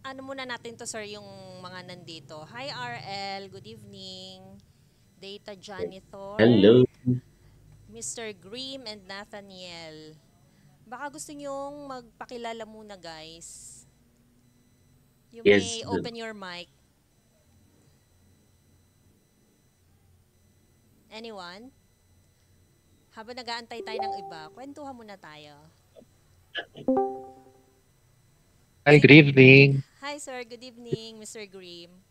Ano muna natin to, sir, yung mga nandito. Hi, RL. Good evening. Data Janitor, Hello. Mr. Grimm, and Nathaniel. Baka gusto nyong magpakilala muna, guys. You Yes. may open your mic. Anyone? Habang nag-aantay tayo ng iba, kwentuhan muna tayo. Hi, good evening. Hi, sir. Good evening, Mr. Grimm.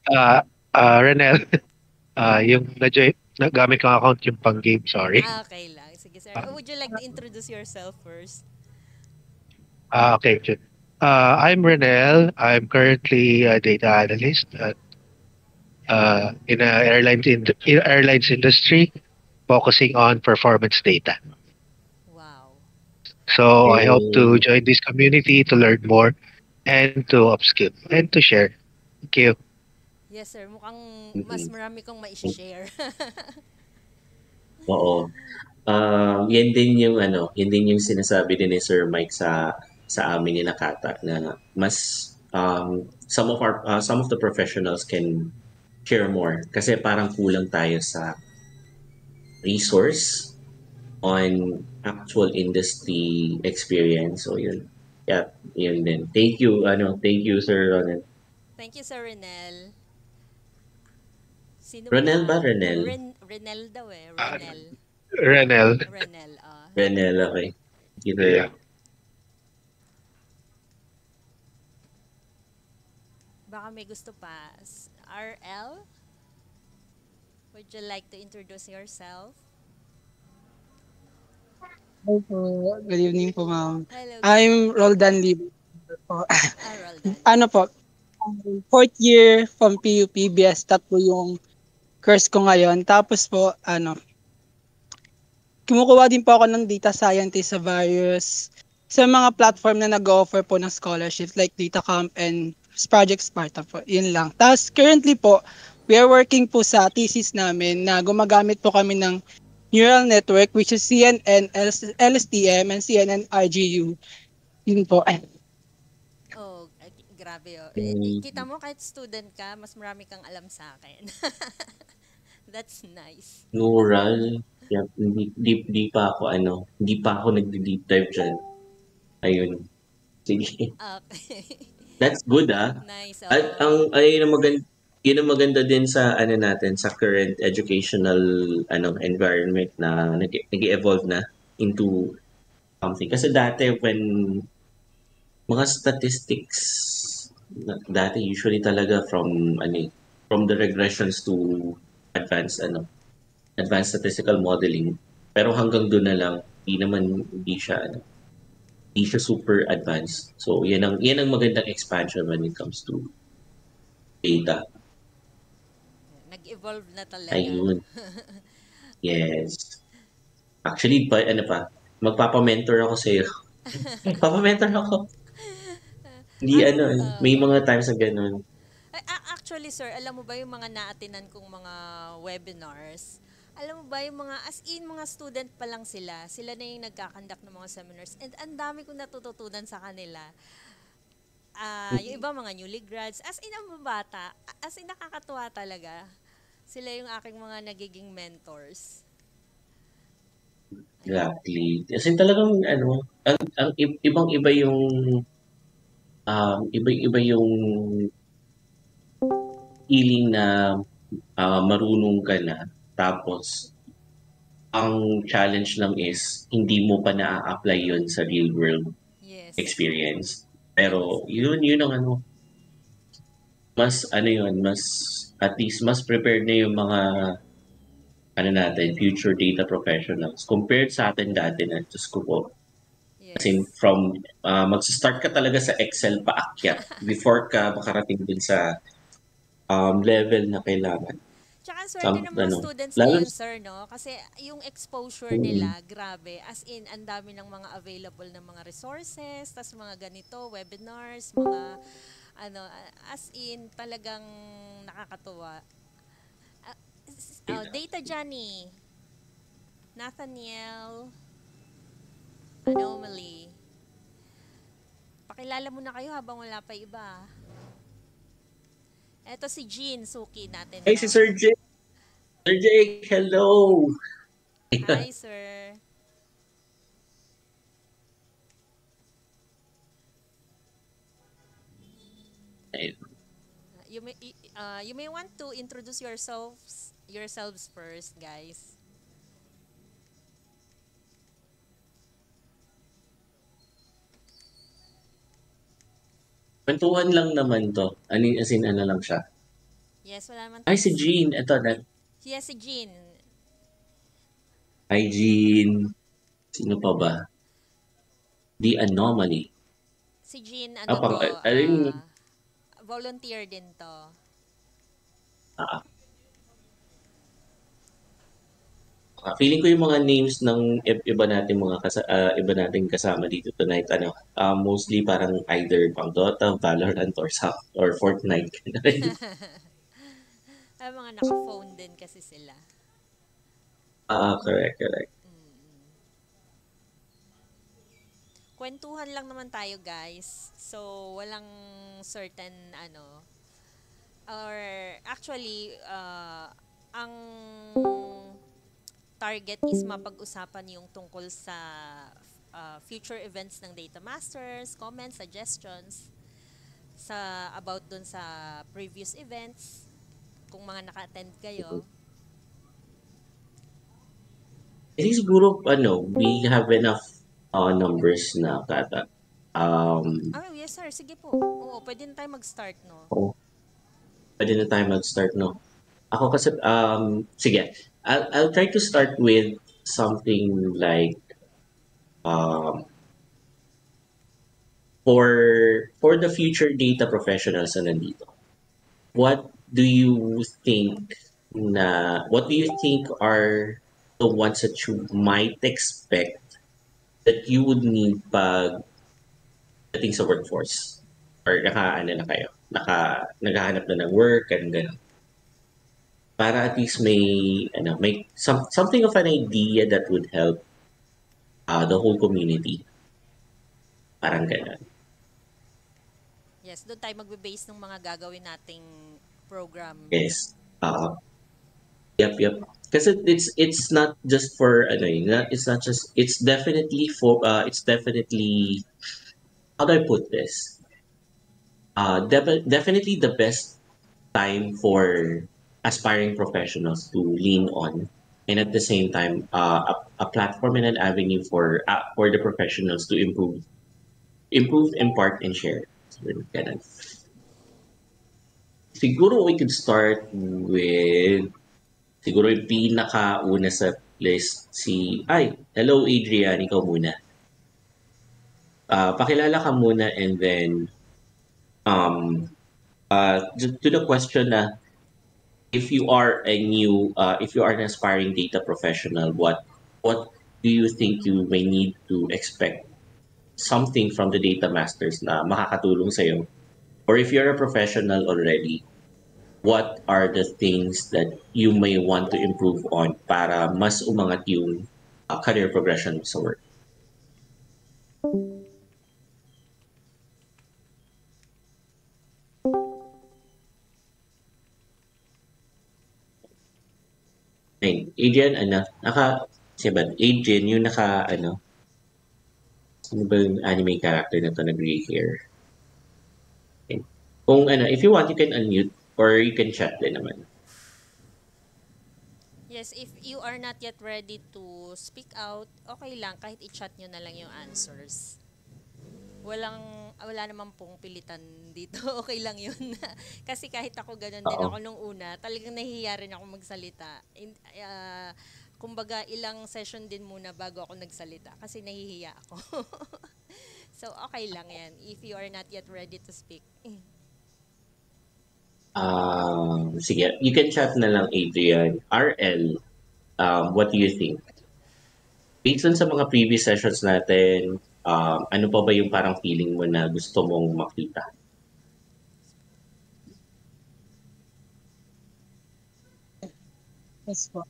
Uh, Renel, yung nagamit kong account yung pang-game, sorry. Okay lang. Sige, sir. Uh, Would you like to introduce yourself first? okay, good. I'm Renel. I'm currently a data analyst in airlines industry, focusing on performance data. Wow. So I hope to Hey. join this community to learn more and to upskill and to share. Thank you. Yes, sir. Mukhang mas Mm-mm. marami kong ma-share. Oo. Yan din yung ano, yan din yung sinasabi din ni Sir Mike sa amin ni Nakata na mas some of the professionals can share more kasi parang kulang tayo sa resource on actual industry experience. So yun. Yeah, yun din. Thank you Sir Ronald. Thank you, Sir Renel. Sino Ronel ba? pa? Renel? Renel daw eh. Uh, Renel. Renel, Renel. Renel, okay. Thank you, sir. yeah. Baka may gusto pa. RL, would you like to introduce yourself? Hello po. Good evening po, ma'am. Hello, good I'm evening. Roldan Libo po. Roldan. Ano po, fourth year from PUP, BStat po yung course ko ngayon. Tapos po, kumukuha din po ako ng data scientist sa mga platform na nag-offer po ng scholarships like DataCamp and Project Sparta po. Yun lang. Tapos currently po, we are working po sa thesis namin na gumagamit po kami ng neural network which is CNN, LSTM, and CNN RGU. Yun po. Oh, grabe oh. Kita Mm, mo kahit student ka, mas marami kang alam sa akin. That's nice. Neural, yeah, hindi pa ako ano, hindi pa ako nagde-deep dive diyan. Ayun, sige. Okay. That's good, ah. Nice, At oo. yun ang maganda din sa ano natin, sa current educational ano environment na nag-e-evolve na into something. Kasi dati when mga statistics dati usually talaga from ano eh, from the regressions to advanced ano, advanced statistical modeling. Pero hanggang doon na lang, hindi siya super advanced. So yan ang magandang expansion when it comes to data. Nag-evolve na talaga. Ayun, yes. Actually pa ano pa, magpapa-mentor ako sa'yo. Papa-mentor ako. Hindi As, ano, may oo. mga times na gano'n. Actually, sir, alam mo ba yung mga naatinan kong mga webinars? Alam mo ba yung mga, as in, mga student pa lang sila. Sila na yung nagkakandak ng mga seminars. And ang dami kong natututunan sa kanila. Yung iba mga newly grads. As in, ang bata. As in, nakakatuwa talaga. Sila yung aking mga nagiging mentors. Ayun. Exactly. Kasi talagang ano, ibang-iba yung ibang-iba yung feeling na marunong ka na tapos ang challenge lang is hindi mo pa naa-apply yun sa real world Yes. experience. Pero Yes. yun ang ano, mas ano yun, mas at least mas prepared na yung mga ano natin, future data professionals compared sa atin dati na Diyos ko po. As in, Yes. from magsa-start ka talaga sa Excel paakyat before ka makarating din sa level na kailangan. Tsaka ang swerte Some, ng mga ano, students lalo, ngayon, sir, no? Kasi yung exposure mm, nila, grabe. As in, ang dami ng mga available na mga resources, tas mga ganito, webinars, mga, ano, as in, talagang nakakatuwa. Data Johnny, Nathaniel, Anomaly. Pakilala muna kayo habang wala pa iba. Eto si Jean, suki natin Ay, to. si Sir Jake. Sir Jake, hello! Hi, sir. Ayun. You may want to introduce yourselves first, guys. Kwentuhan lang naman to. As in, ano lang siya. Yes, wala naman Ay, tayong... si Jean. Ito, Yes, si Jean. Hi, Jean. Sino pa ba? The Anomaly. Si Jean, ano Apang, to, alin, volunteer din to. feeling ko yung mga names ng iba nating iba nating kasama dito tonight, mostly parang either pang Dota, Valorant, or Fortnite. Ay, mga naka-phone din kasi sila. Correct, correct. Kwentuhan lang naman tayo, guys. So, walang certain, or actually, ang target is mapag-usapan yung tungkol sa future events ng Data Masters, comments, suggestions, about dun sa previous events, kung mga naka-attend kayo. I think siguro, we have enough numbers na kata. Yes sir, sige po. Oo, pwede na tayo mag-start, no? Pwede na tayo mag-start, no? Ako kasi, sige, I'll try to start with something like, um, for the future data professionals na nandito, what do you think what do you think are the ones that you might expect that you would need pag dating sa workforce? Or na kayo, naghahanap na ng work, and gano'n. Para at least may something of an idea that would help the whole community. Parang gano'n. Yes, doon tayo magbe-base ng mga gagawin nating program. Yes. Yep. Kasi it's not just for it's not just it's definitely, how do I put this? Definitely the best time for aspiring professionals to lean on, and at the same time a platform and an avenue for the professionals to improve, impart, and share. So, ganun. Siguro we could start with siguro yung pinakauna sa list hello Adrian, ikaw muna. Pakilala ka muna, and then to the question na if you are an aspiring data professional, what do you think you may need to expect something from the data masters na makakatulong sa'yo? Or if you're a professional already, what are the things that you may want to improve on para mas umangat yung career progression sa work? Ayun, Adrian, Adrian, yung sino ba yung anime character na to na gray hair? Okay. Kung if you want, you can unmute or you can chat din naman. Yes, if you are not yet ready to speak out, okay lang, kahit i-chat nyo na lang yung answers. Wala naman pong pilitan dito. Okay lang yun. Kasi kahit ako ganun din Oo. ako nung una, talagang nahihiya rin ako magsalita. Kumbaga, ilang session din muna bago ako nagsalita kasi nahihiya ako. So, okay lang yan if you are not yet ready to speak. Sige, you can chat na lang, Adrian. RL, what do you think? Based on sa mga previous sessions natin, ano pa ba yung parang feeling mo na gusto mong makita? Yes po.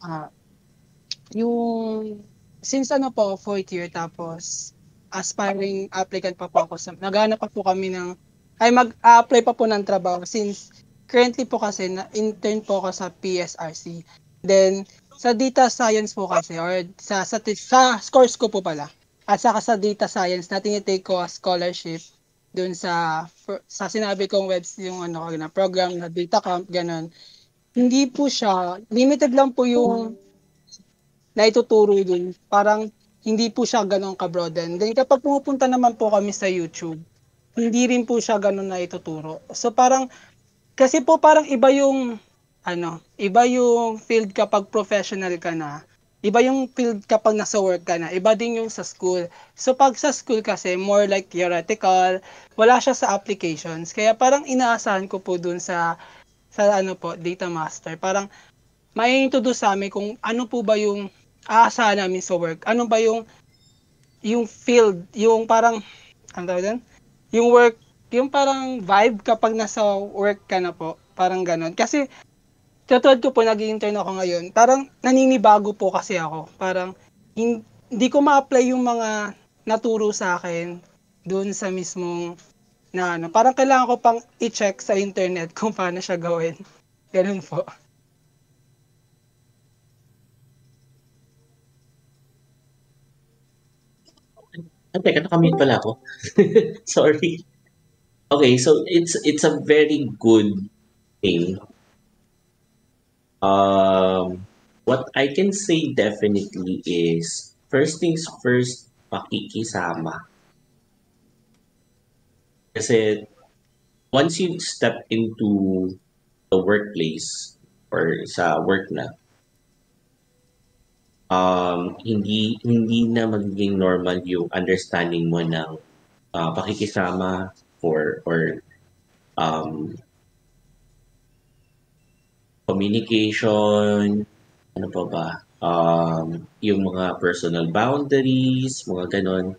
Yung, since fourth year, tapos, aspiring applicant pa po ako naghahanap pa po kami ng mag-apply pa po ng trabaho since currently po kasi na intern po ako sa PSRC. Then sa data science po kasi or sa course ko po pala at saka sa data science na tinitake ko as scholarship dun sa sinabi kong webs yung na program na data camp ganun. Hindi po siya limited lang po yung na ituturo dun. Parang hindi po siya ganun ka-broaden. Then kapag pumupunta naman po kami sa YouTube, hindi rin po siya ganun na ituturo. So parang, kasi po parang iba yung field kapag professional ka na. Iba yung field kapag nasa work ka na. Iba din yung sa school. So pag sa school kasi, more like theoretical, wala siya sa applications. Kaya parang inaasahan ko po dun sa data master. Parang may introduce sa amin kung ano po ba yung aasahan namin sa work. Ano ba yung field, yung parang, ano tawag doon? Yung work, yung parang vibe kapag nasa work ka na po. Parang ganon. Kasi, katulad ko po, nag-intern ako ngayon. Parang naninibago po kasi ako. Parang, hindi ko ma-apply yung mga naturo sa akin doon sa mismong parang kailangan ko pang i-check sa internet kung paano siya gawin. Ganun po. Teka, nakamute pala ako. Sorry. Okay, so it's a very good thing. What I can say definitely is, first things first, pakikisama. Kasi once you step into the workplace or sa work na, hindi na magiging normal yung understanding mo ng pakikisama or communication, ano pa ba, yung mga personal boundaries, mga ganon.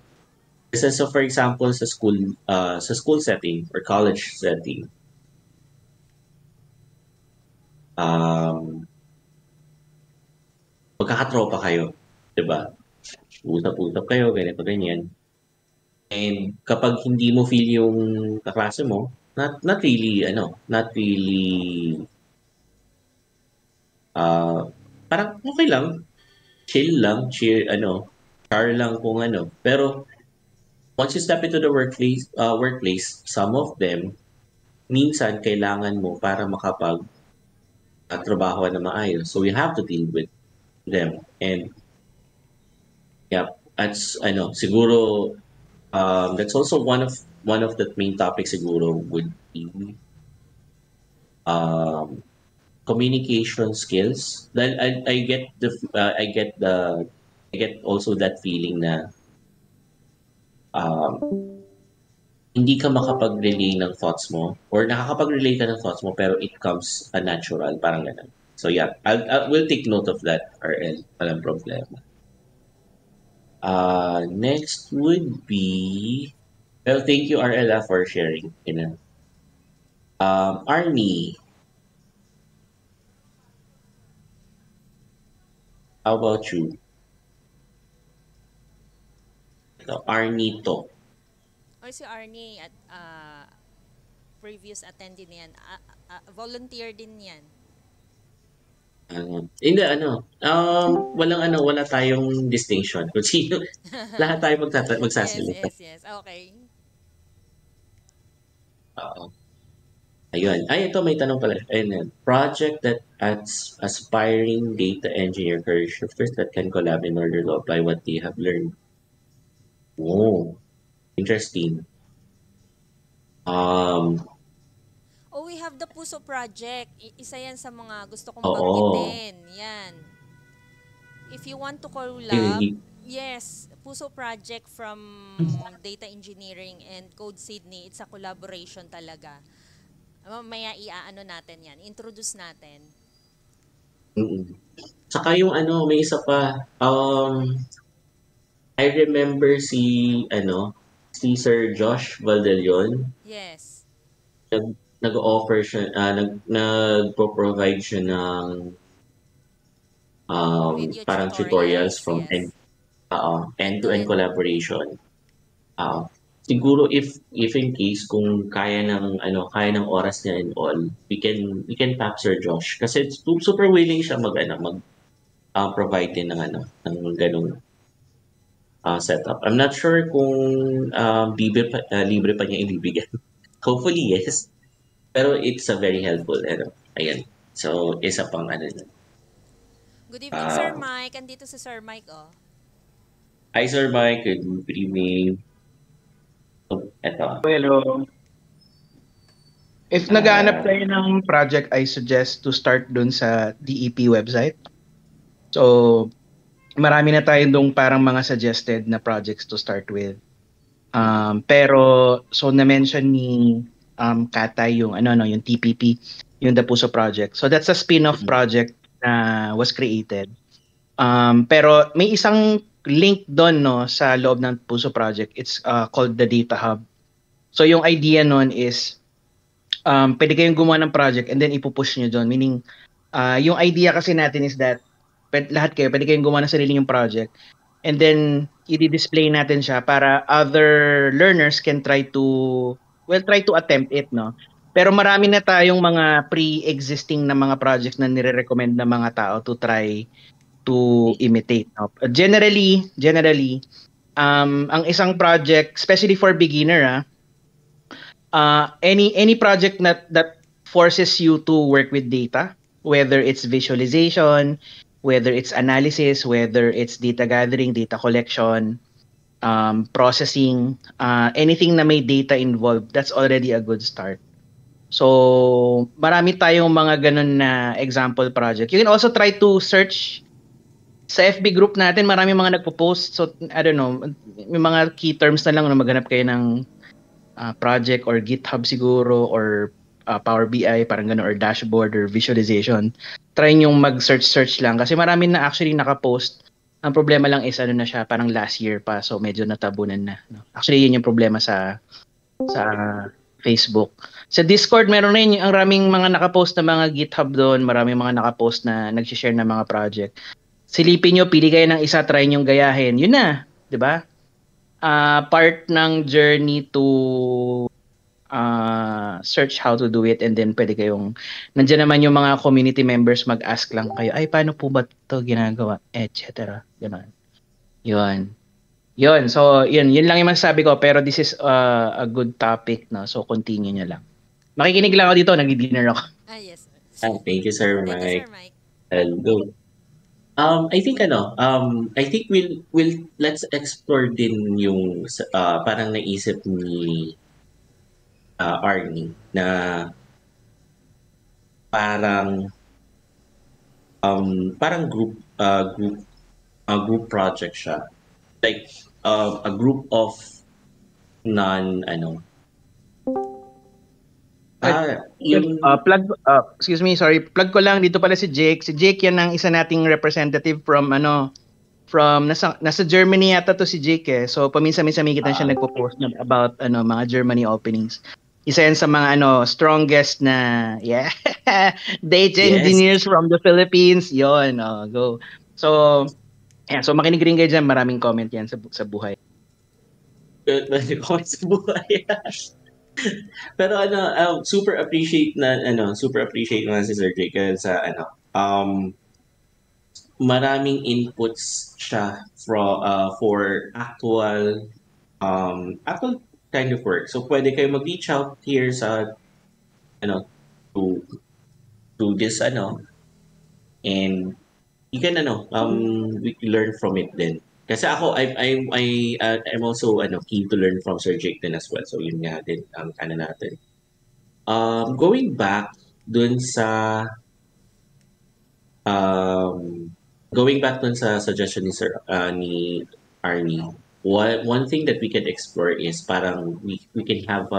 Kasi so for example sa school setting or college setting, magkakatropa kayo, 'di ba? Usap-usap kayo, ganito ganyan. And kapag hindi mo feel yung kaklase mo, not really parang okay lang, chill lang, char lang kung ano. Pero once you step into the workplace, some of them minsan kailangan mo para trabaho na maayos. So you have to deal with them. And yeah, siguro that's also one of the main topics siguro would be communication skills. Dahil I get also that feeling na hindi ka makapag-relay ng thoughts mo or nakakapag-relay ka ng thoughts mo pero it comes natural, parang ganun. So yeah, we'll take note of that, RL. Walang problema. Next would be, well, thank you, RL, for sharing. Arnie, how about you? Arnie to. Or si Arnie at previous attendee niyan, volunteer din yan. Hindi, wala tayong distinction kung sino, lahat tayo magsasalita. Yes, okay. Ayun. Ito may tanong pala. Ayun, project that adds aspiring data engineer career shifters that can collab in order to apply what they have learned. Oh, interesting. We have the Puso Project. Isa yan sa mga gusto kong Oo. banggitin. Yan. If you want to collab, yes, Puso Project from Data Engineering and Code Sydney, it's a collaboration talaga. Mamaya natin yan. Introduce natin. Saka yung may isa pa. I remember si Sir Josh Valdelion. Yes. Nag-offer siya, nagpo-provide siya ng Video parang tutorials from yes. end-to-end collaboration. Ah, siguro if in case kung kaya ng oras niya and all, we can tap Sir Josh kasi super willing siya provide din ng ng ganung setup. I'm not sure kung libre pa niya ibibigay. Hopefully yes. Pero it's a very helpful ayan. So isa pang nun. Good evening, Sir Ah, Mike. Andito si Sir Mike, oh. Hi Sir Mike, good evening. Oh, eto. Hello. If naghahanap Ah, tayo ng project, I suggest to start dun sa DEP website. So, marami na tayo dong parang mga suggested na projects to start with. Pero, so na-mention ni Katay yung yung TPP, yung The Puso Project. So, that's a spin-off mhm. project na was created. Pero may isang link doon no sa loob ng Puso Project. It's called the Data Hub. So, yung idea nun is pwede kayong gumawa ng project and then ipupush nyo doon. Meaning, yung idea kasi natin is that lahat kayo, pwede kayong gumawa ng sarili yung project and then i-display natin siya para other learners can try to attempt it, no? Pero marami na tayong mga pre-existing na mga projects na nire-recommend ng mga tao to try to imitate. No? Generally, ang isang project, especially for beginner, any project that forces you to work with data, whether it's visualization, whether it's analysis, whether it's data gathering, data collection, processing, anything na may data involved, that's already a good start. So, marami tayong mga ganun na example project. You can also try to search sa FB group natin, marami mga nagpo-post. So, I don't know, may mga key terms na lang na maghanap kayo ng project or GitHub siguro or Power BI, parang gano'n, or dashboard or visualization. Try nyo mag-search lang kasi marami na actually nakapost. Ang problema lang is na siya, parang last year pa, so medyo natabunan na. No? Actually, yun yung problema sa Facebook. Sa Discord, meron rin ang raming mga nakapost na mga GitHub doon, maraming mga nakapost na nag-share ng mga project. Silipin nyo, pili kayo ng isa, try nyo gayahin. Yun na, di ba? Part ng journey to search how to do it and then pwede kayong, nandiyan naman yung mga community members mag-ask lang kayo, ay paano po ba ito ginagawa, etc. Ganun. Yun. So, yun lang yung masasabi ko. Pero this is a good topic, no? So, continue nyo lang. Makikinig lang ako dito, nag-dinner ako. Yes. Thank you Sir Thank you, Sir Mike. Mike. Hello. I think we'll let's explore din yung parang naisip ni Arnie na parang group project siya. Like a group of non yung Excuse me, sorry. Plug ko lang dito pala si Jake. Si Jake yan ang isa nating representative from nasa Germany yata to si Jake eh. So paminsan-minsan may kita siya nagpo-post about mga Germany openings. Isa yan sa mga strongest na data engineers from the Philippines. Yon, go. So so makinig rin kayo dyan, maraming comment yan sa buhay. comment sa buhay. Pero super appreciate naman si Sir Jake sa maraming inputs siya for actual kind of work. So pwede kayo mag-reach out here sa to this and you can we can learn from it din. Kasi ako I'm also keen to learn from Sir Jake din as well. So yun nga din ang natin. Going back dun sa suggestion ni Sir ni Arnie, one thing that we can explore is parang we can have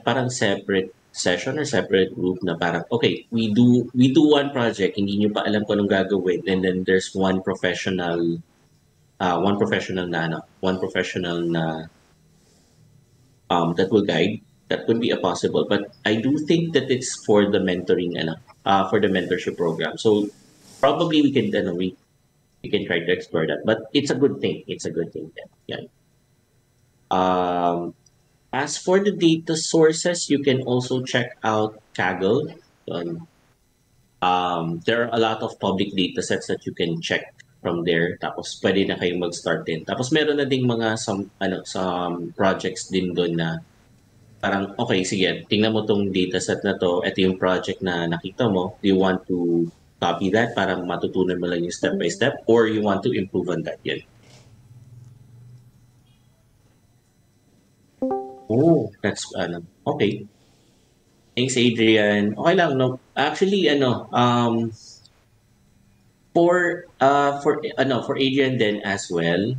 parang separate session or separate group na parang okay, we do one project, hindi nyo pa alam kung anong gagawin, and then there's one professional na that will guide. That could be a possible, but I do think that it's for the mentoring for the mentorship program. So probably we can you can try to explore that. But it's a good thing. It's a good thing. Yeah. As for the data sources, you can also check out Kaggle. Um, there are a lot of public data sets that you can check from there. Tapos pwede na kayong mag-start din. Tapos meron na ding mga some projects din doon na parang okay, sige, tingnan mo tong dataset na to, ito yung project na nakita mo. Do you want to copy that para matutunan mo lang yung step by step or you want to improve on that yun? Oh, that's okay. Thanks, Adrian. Okay lang, no. Actually, for Adrian then as well.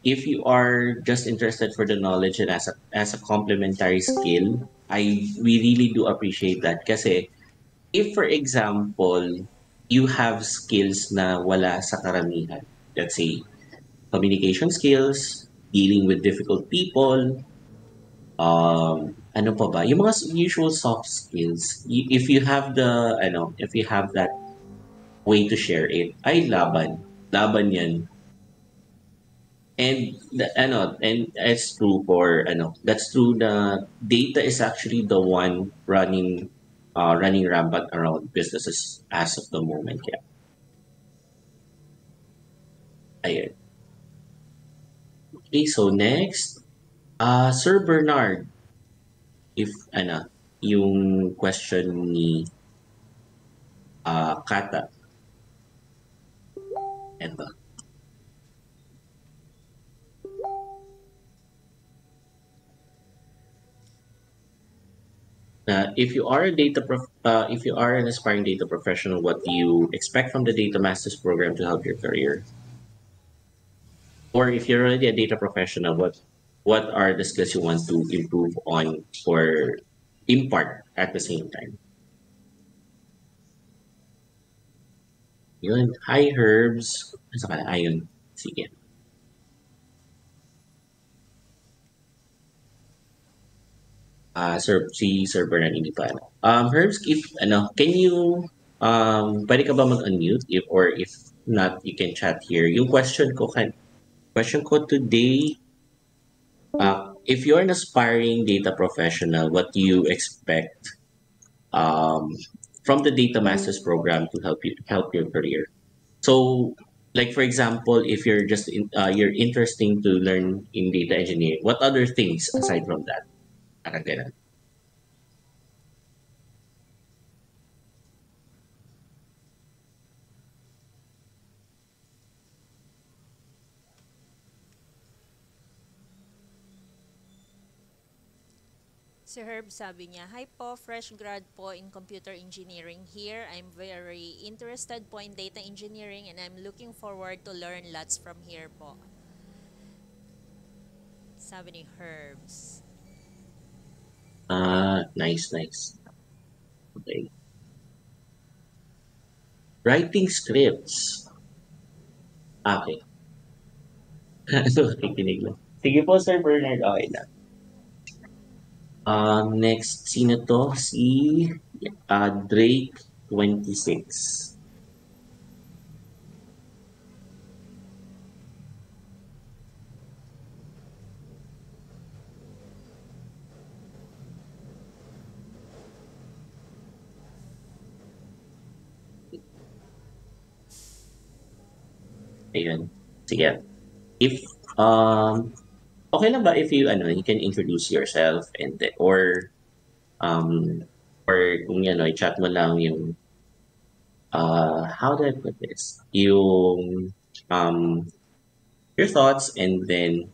If you are just interested for the knowledge and as a complementary skill, we really do appreciate that. Kasi if for example, you have skills na wala sa karamihan, let's say communication skills, dealing with difficult people, ano pa ba? Yung mga usual soft skills. If you have if you have that way to share it, ay laban. Laban yan. And it's true that's true. The data is actually the one running rampant around businesses as of the moment. Yeah. Ayan. Okay, so next, Sir Bernard, if yung question ni Kata. Ito. If you are an aspiring data professional, what do you expect from the Data Masters program to help your career? Or if you're already a data professional, what are the skills you want to improve on or impart at the same time? Yun. Hi, Herbs. Ayun. Sige. Sir Bernard, hindi pa Herbs, if can you pwede ka ba mag-unmute if not, you can chat here. Yung question ko today, if you're an aspiring data professional, what do you expect from the Data Masters program to help your career? So, like for example, if you're you're interested to learn in data engineering, what other things aside from that? Parang ganun. Si Herb sabi niya, "Hi po, fresh grad po in computer engineering here. I'm very interested po in data engineering and I'm looking forward to learn lots from here po." Sabi ni Herbs. Nice. Okay. Writing scripts. Okay. So, kikinig lang. Sige po, Sir Bernard. Okay na. Next, sino to? Si Drake 26. Ayun. Sige. If okay lang ba if you you can introduce yourself and or kung i-chat mo lang yung how do I put this? Yung your thoughts, and then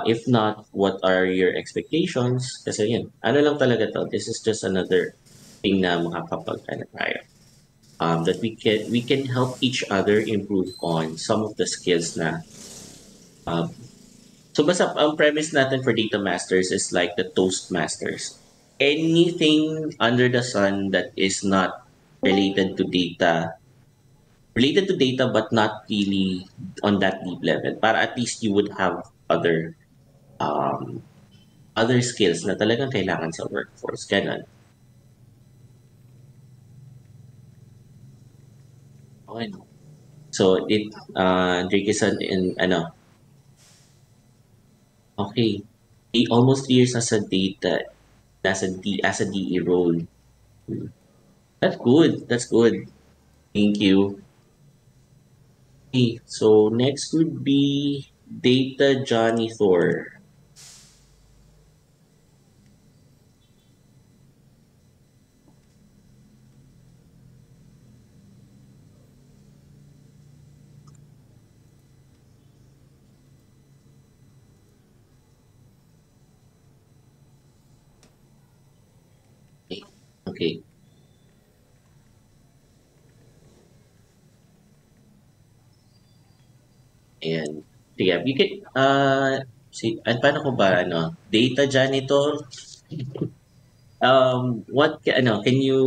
if not, what are your expectations? Kasi yun, lang talaga to. This is just another thing na makakapag tayo. That we can help each other improve on some of the skills na so basta ang premise natin for Data Masters is like the Toastmasters. Anything under the sun that is not related to data but not really on that deep level, para at least you would have other skills na talagang kailangan sa workforce. Ganun. Okay. So Drake is in ano, okay. Almost 3 years as a data as a DE role. That's good. That's good. Thank you. Okay, so next would be Data Johnny Thor. Okay. Okay. And yeah, you can paano ko ba ano, Data Janitor? Can you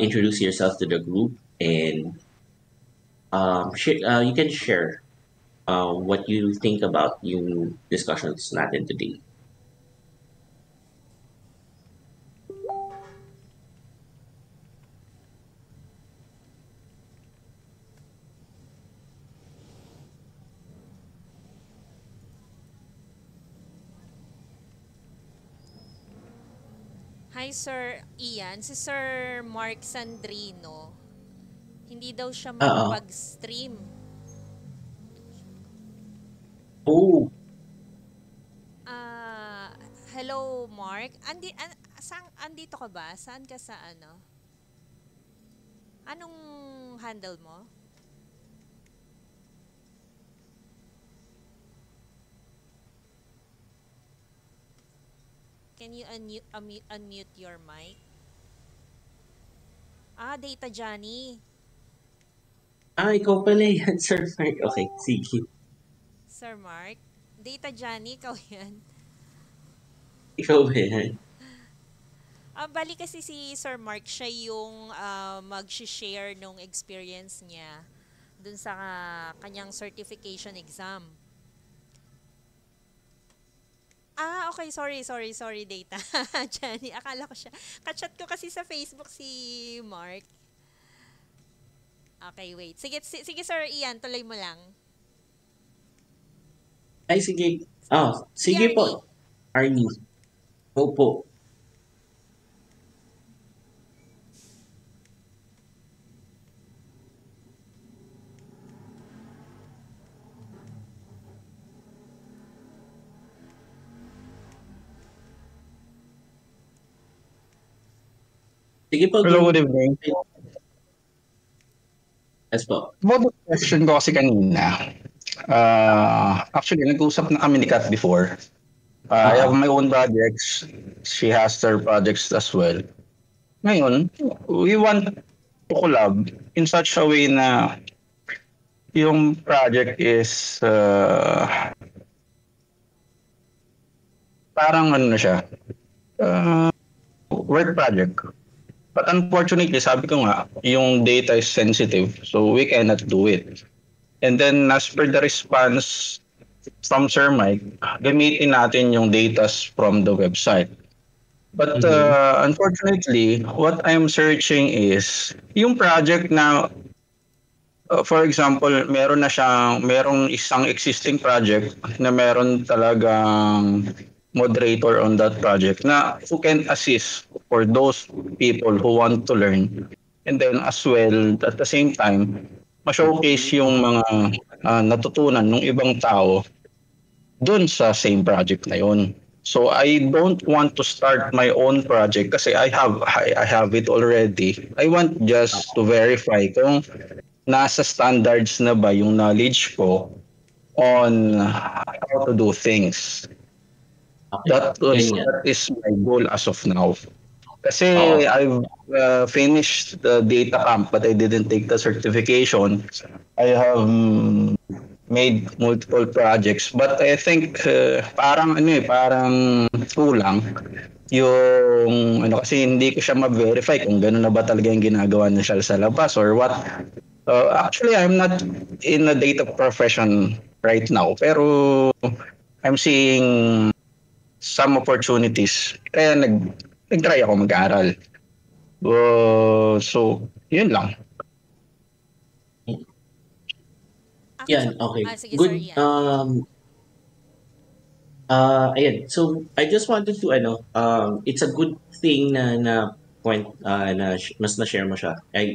introduce yourself to the group and you can share what you think about yung discussions natin today. Hi, Sir Ian. Si Sir Mark Sandrino, hindi daw siya Oo. makapag-stream. Oh, Hello, Mark. Andito ka ba? Saan ka sa ano? Anong handle mo? Can you unmute your mic? Data Johnny. ikaw pala yan, Sir Frank. Okay, sige. Sir Mark. Data Johnny, ikaw yan. Ikaw ba yan? Bali kasi si Sir Mark, siya yung mag-share nung experience niya dun sa kanyang certification exam. Okay. Sorry, Data. Jenny, akala ko siya. Kachat ko kasi sa Facebook si Mark. Okay, wait. Sige, Sir Ian, tuloy mo lang. Ay, sige. Sige Arnie. po. Arnie. Opo. Sige po. Hello, good evening. Yes po. About the question ko kasi kanina, actually, nag-usap na kami ni Kat before. I have my own projects. She has her projects as well. Ngayon, we want to collab in such a way na yung project is parang ano na siya, work project. But unfortunately, sabi ko nga, yung data is sensitive, so we cannot do it. And then, as per the response from Sir Mike, gamitin natin yung data from the website. But unfortunately, what I'm searching is yung project na, for example, merong isang existing project na meron talagang moderator on that project na who can assist for those people who want to learn, and then as well at the same time ma-showcase yung mga natutunan ng ibang tao dun sa same project na yun. So I don't want to start my own project kasi I have it already. I want just to verify kung nasa standards na ba yung knowledge ko on how to do things. Okay. That is my goal as of now. Kasi I've finished the data camp but I didn't take the certification. I have made multiple projects but I think parang kulang yung kasi hindi ko siya ma-verify kung gano'n na ba talaga yung ginagawa niya sa labas or what. Actually, I'm not in a data profession right now pero I'm seeing some opportunities. Kaya nag-try ako mag-aral. So, yun lang. Yan, okay. Sige, Sir Good. Ian. Ayan. So, I just wanted to, it's a good thing na point, mas na-share mo siya. I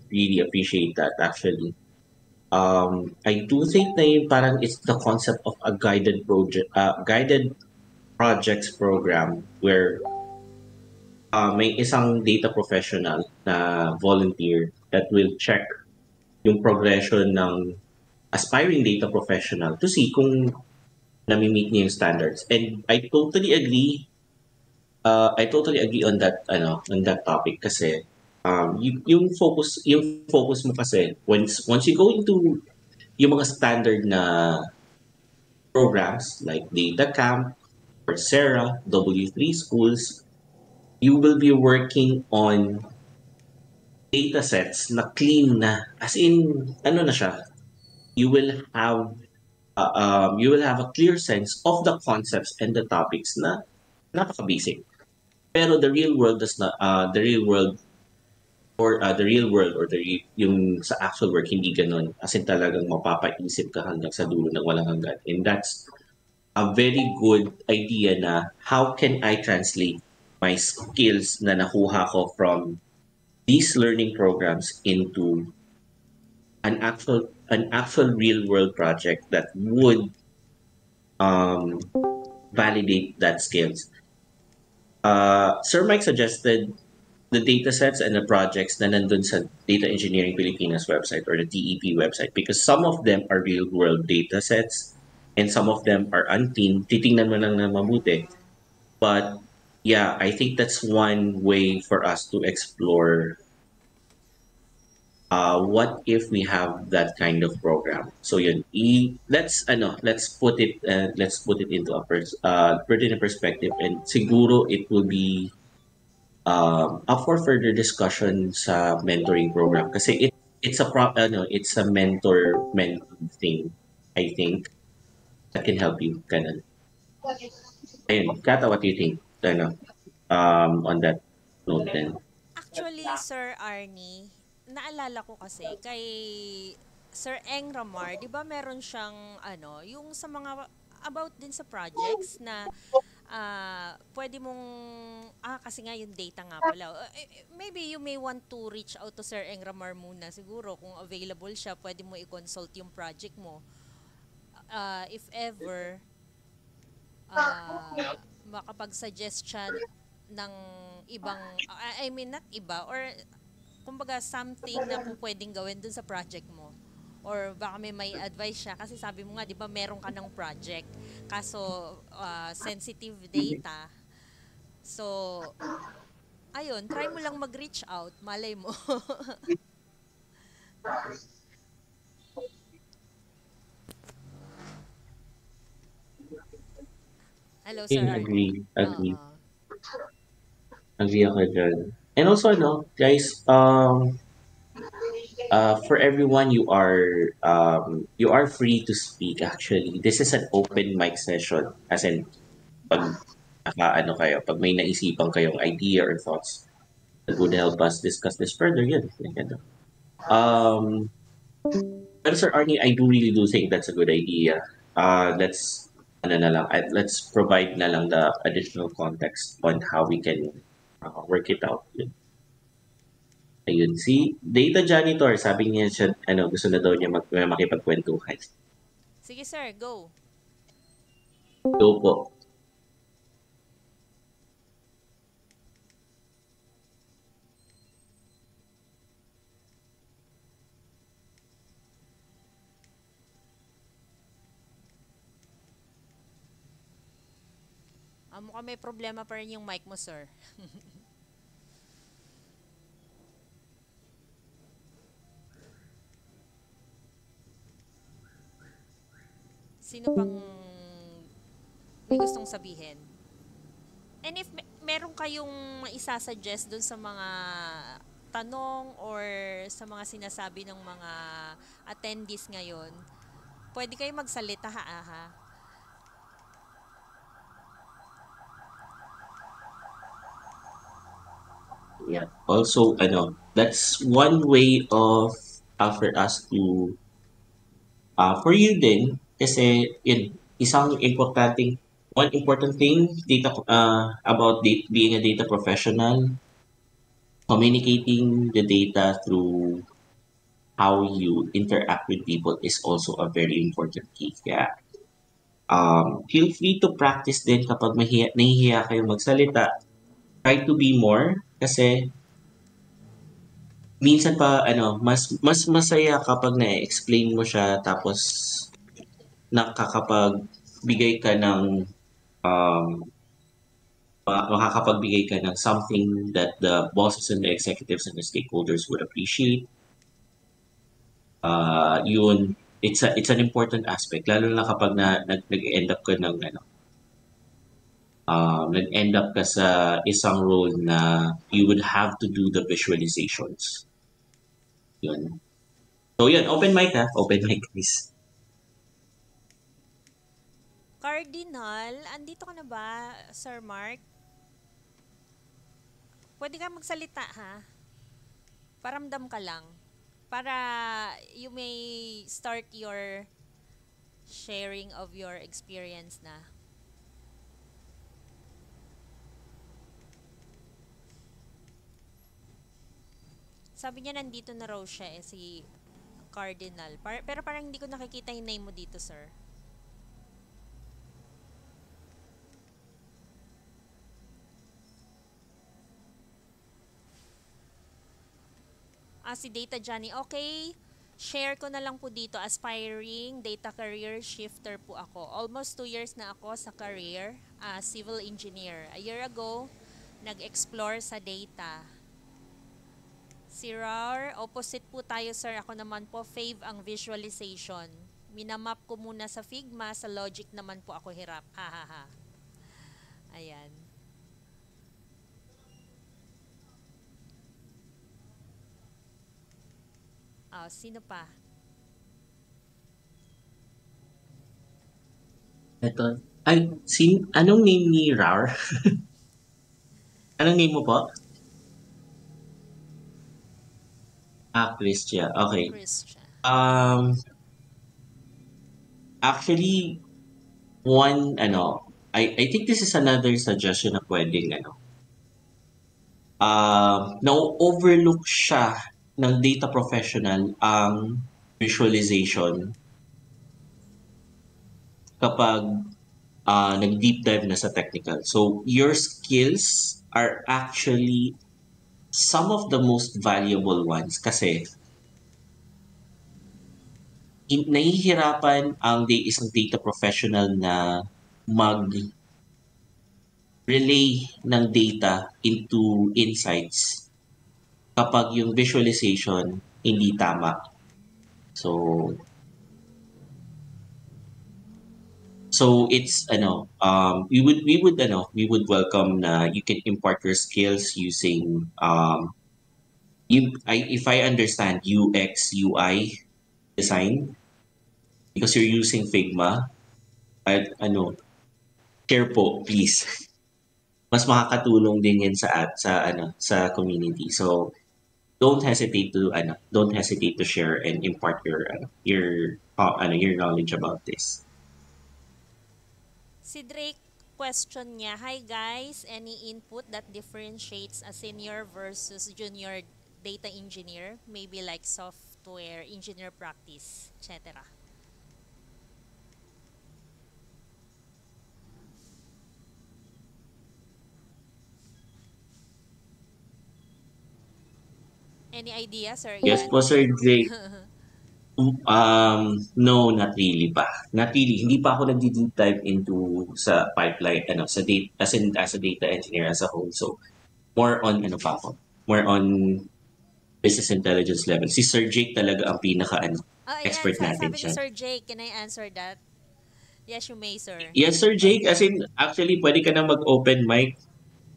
really appreciate that actually. I do think na yun parang it's the concept of a guided projects program where may isang data professional na volunteer that will check yung progression ng aspiring data professional to see kung nami-meet niya yung standards. And I totally agree on that on that topic kasi yung focus mo kasi once you go into yung mga standard na programs like Data Camp, Coursera, W3 schools, you will be working on data sets na clean na. As in, ano na siya, you will have you will have a clear sense of the concepts and the topics na napaka-basic. Pero the real world does not, the real world yung sa actual work, hindi ganun. As in talagang mapapaisip ka hanggang sa dulo ng walang hanggan. And that's a very good idea na how can I translate my skills na nakuha ko from these learning programs into an actual real world project that would validate that skills. Sir Mike suggested the data sets and the projects na nandun sa Data Engineering Pilipinas website or the DEP website because some of them are real world data sets and some of them are unclean. Titingnan mo lang na mabuti. But yeah, I think that's one way for us to explore what if we have that kind of program. So yun, let's put it into put it in perspective and siguro it will be up for further discussion sa mentoring program kasi it's a mentor-mentee thing, I think, that can help you ganun. Ayun, Kata, what do you think? On that note then. Actually, Sir Arnie, naalala ko kasi kay Sir Eng Ramar, 'di ba meron siyang yung sa mga about din sa projects na pwede mong kasi nga yung data nga pala. Maybe you may want to reach out to Sir Eng Ramar muna siguro kung available siya, pwede mo i-consult yung project mo. If ever makapag-suggest siya ng ibang I mean not iba or kumbaga something na po pwedeng gawin dun sa project mo or baka may advice siya kasi sabi mo nga 'di ba meron ka ng project kaso sensitive data, so ayun, try mo lang mag-reach out, malay mo. Hello, Sir Arnie. Agree. Oo. Agree ako dyan. And also, guys, for everyone, you are free to speak actually. This is an open mic session. As in, pag pag may naisipan kayong idea or thoughts that would help us discuss this further, yun. Um, pero Sir Arnie, I really do think that's a good idea. Let's provide na lang the additional context on how we can work it out. Ayun, si Data Janitor, sabi niya siya, gusto na daw niya makipagkwentuhan. Sige, sir, go. Go po. Mukhang may problema pa rin yung mic mo, sir. Sino pang may gustong sabihin? And if meron kayong isasuggest dun sa mga tanong or sa mga sinasabi ng mga attendees ngayon, pwede kayo magsalita ha. Yeah. Also, that's one way of for us to for you din kasi yun one important thing about being a data professional, communicating the data through how you interact with people is also a very important key. Kaya feel free to practice din kapag nahihiya kayo magsalita. Try to be more kasi minsan pa mas masaya kapag na-explain mo siya tapos nakakapagbigay ka ng um, makakapagbigay ka ng something that the bosses and the executives and the stakeholders would appreciate. Yun, it's an important aspect lalo na kapag nag-end up ka ng nag-end up ka sa isang role na you would have to do the visualizations. Yun. So yun, open mic ha. Open mic please. Cardinal, andito ka na ba, Sir Mark? Pwede ka magsalita, ha? Paramdam ka lang. Para you may start your sharing of your experience na. Sabi niya nandito na raw siya si Cardinal. Pero parang hindi ko nakikita yung name mo dito, sir. Si Data Johnny. Okay, share ko na lang po dito. Aspiring data career shifter po ako. Almost 2 years na ako sa career, civil engineer. A year ago, nag-explore sa data. Si Rar, opposite po tayo sir. Ako naman po, fave ang visualization. Minamap ko muna sa Figma, sa Logic naman po ako hirap. Ha. Ayan. Sino pa? Ito. Ay, anong name ni Rar? Anong name mo po? Christia. Okay. Christian. Actually, I think this is another suggestion na pwedeng na-overlook siya ng data professional ang visualization kapag nag-deep dive na sa technical. So, your skills are actually some of the most valuable ones kasi nahihirapan ang isang data professional na mag-relay ng data into insights kapag yung visualization hindi tama. So it's we would welcome na you can impart your skills using if I understand UX UI design because you're using Figma share po please. Mas makakatulong din yan sa community. So don't hesitate to share and impart your knowledge about this. Si Drake, question niya, hi guys, any input that differentiates a senior versus junior data engineer? Maybe like software engineer practice, etc. Any idea, Sir Yes Ian? po, Sir Drake. No, not really pa. Not really. Hindi pa ako nag-deep dive into sa pipeline, sa data, as a data engineer as a whole. So, more on, more on business intelligence level. Si Sir Jake talaga ang pinaka, expert natin sabi ni siya. Sir Jake, can I answer that? Yes, you may, sir. Yes, Sir Jake. As in, actually, pwede ka na mag-open mic.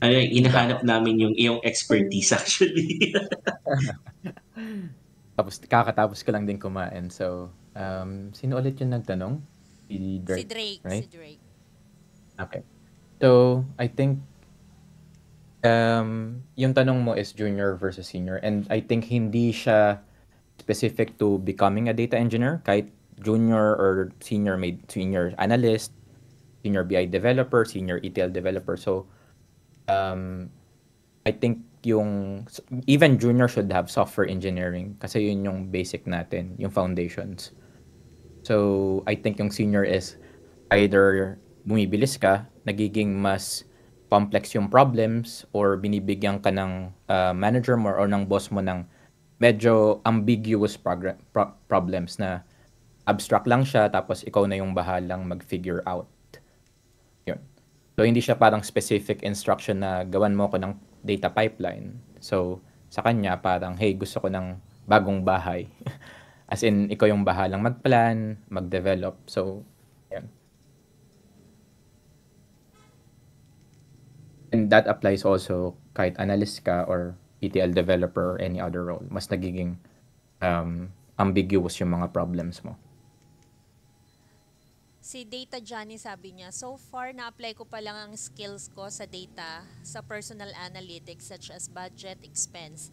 Hinahanap namin yung iyong expertise actually. Tapos kakatapos ko lang din kumain. So, sino ulit yung nagtanong? Si Drake, Si Drake, right? si Drake. Okay. So, I think yung tanong mo is junior versus senior, and I think hindi siya specific to becoming a data engineer, kahit junior or senior analyst, senior BI developer, senior ETL developer. So I think even junior should have software engineering kasi yun yung basic natin, yung foundations. So I think yung senior is either bumibilis ka, nagiging mas complex yung problems, or binibigyan ka ng manager mo or ng boss mo ng medyo ambiguous problems na abstract lang siya tapos ikaw na yung bahalang mag-figure out. Yun. So hindi siya parang specific instruction na gawan mo ko ng data pipeline. So sa kanya parang, hey, gusto ko ng bagong bahay. As in, ikaw yung bahalang mag-plan, mag-develop. So, yun. And that applies also kahit analyst ka or ETL developer or any other role. Mas nagiging ambiguous yung mga problems mo. Si Data Johnny sabi niya, so far na-apply ko pa lang ang skills ko sa data, sa personal analytics such as budget, expense.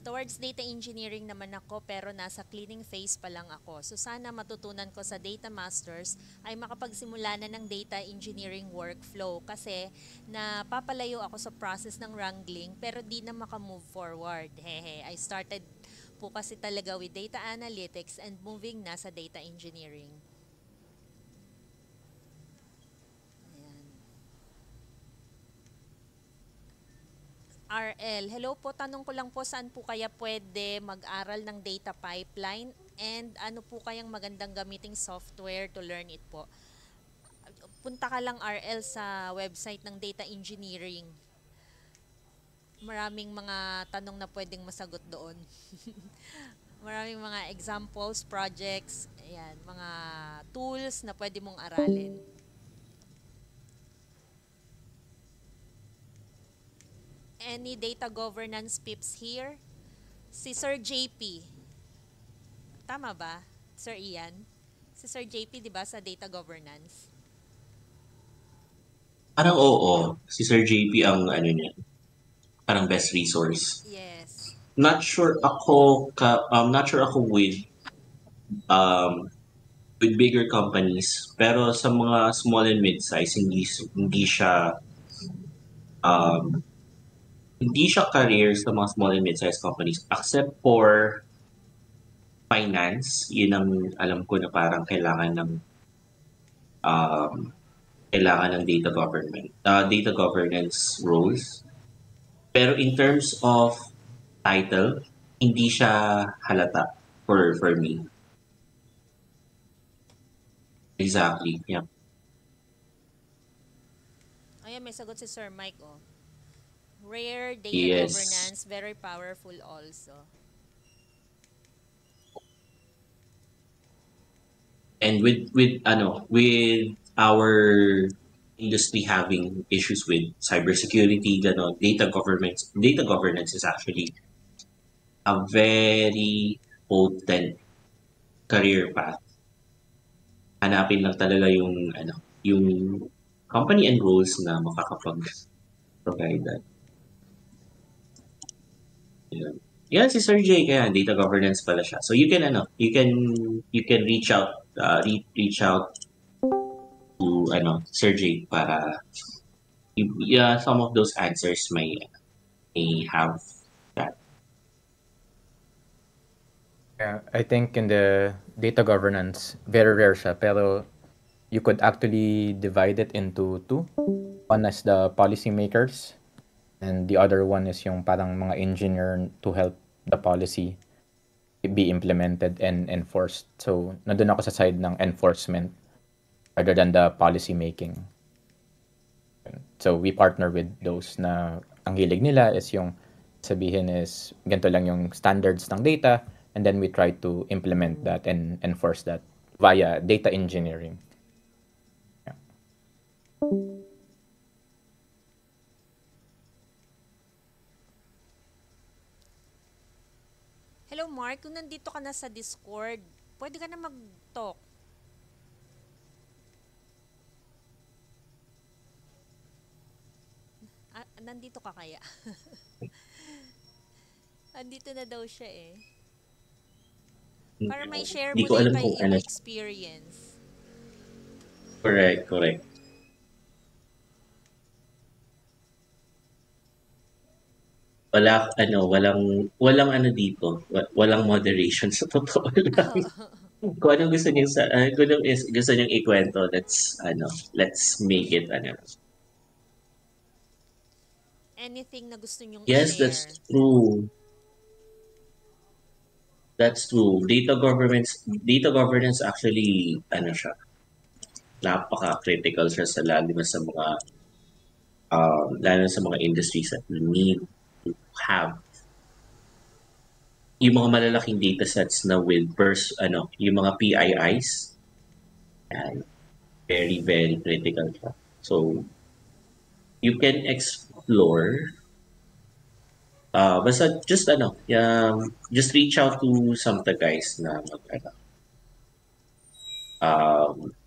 Towards data engineering naman ako pero nasa cleaning phase pa lang ako. So sana matutunan ko sa Data Masters ay makapagsimula na ng data engineering workflow kasi napapalayo ako sa process ng wrangling pero di na makamove forward. Hehe, I started po kasi talaga with data analytics and moving na sa data engineering. RL, hello po, tanong ko lang po saan po kaya pwede mag-aral ng data pipeline and ano po kayang magandang gamiting software to learn it po. Punta ka lang RL sa website ng data engineering. Maraming mga tanong na pwedeng masagot doon. Maraming mga examples, projects, ayan, mga tools na pwede mong aralin. Any data governance pips here? Si Sir JP. Tama ba, Sir Ian? Si Sir JP, di ba, sa data governance? Parang oo. Si Sir JP ang ano niya, parang best resource. Yes. Not sure ako with bigger companies, pero sa mga small and mid-size hindi siya career sa mga small and mid-size companies except for finance. Yun ang alam ko na parang kailangan ng data governance roles. Pero in terms of title, hindi siya halata for me. Exactly. Yeah. Ayan, may sagot si Sir Mike, oh. Rare data Yes. governance, very powerful also. And with our industry having issues with cybersecurity, data governance is actually a very potent career path. Hanapin lang talaga yung company and roles na makakapag-provide that. Yan si Sir J, kaya data governance pala siya. So you can reach out to Sir J para some of those answers may have that. Yeah, I think in the data governance, very rare siya, pero you could actually divide it into two. One is the policymakers, and the other one is yung parang mga engineer to help the policy be implemented and enforced. So, nandun ako sa side ng enforcement rather than the policy making. So, we partner with those na ang hilig nila is yung sabihin is ganito lang yung standards ng data, and then we try to implement that and enforce that via data engineering. Yeah. Hello Mark, kung nandito ka na sa Discord, pwede ka na mag-talk. Nandito ka kaya? Andito na daw siya eh. Para may share Hindi mo ko din alam kay kung iba ano. experience. Correct. Walang ano dito, walang moderation sa totoo lang. Kung anong gusto niyo kung anong gusto niyong ikwento, let's make it Anything na gusto nyong Yes, i-share. that's true. That's true. Data governance actually siya, napaka-critical siya sa lalo na sa mga industries that we need to have yung mga malalaking data sets na with yung mga PIIs, and very, very critical siya. So, you can explore, basta just reach out to some of the guys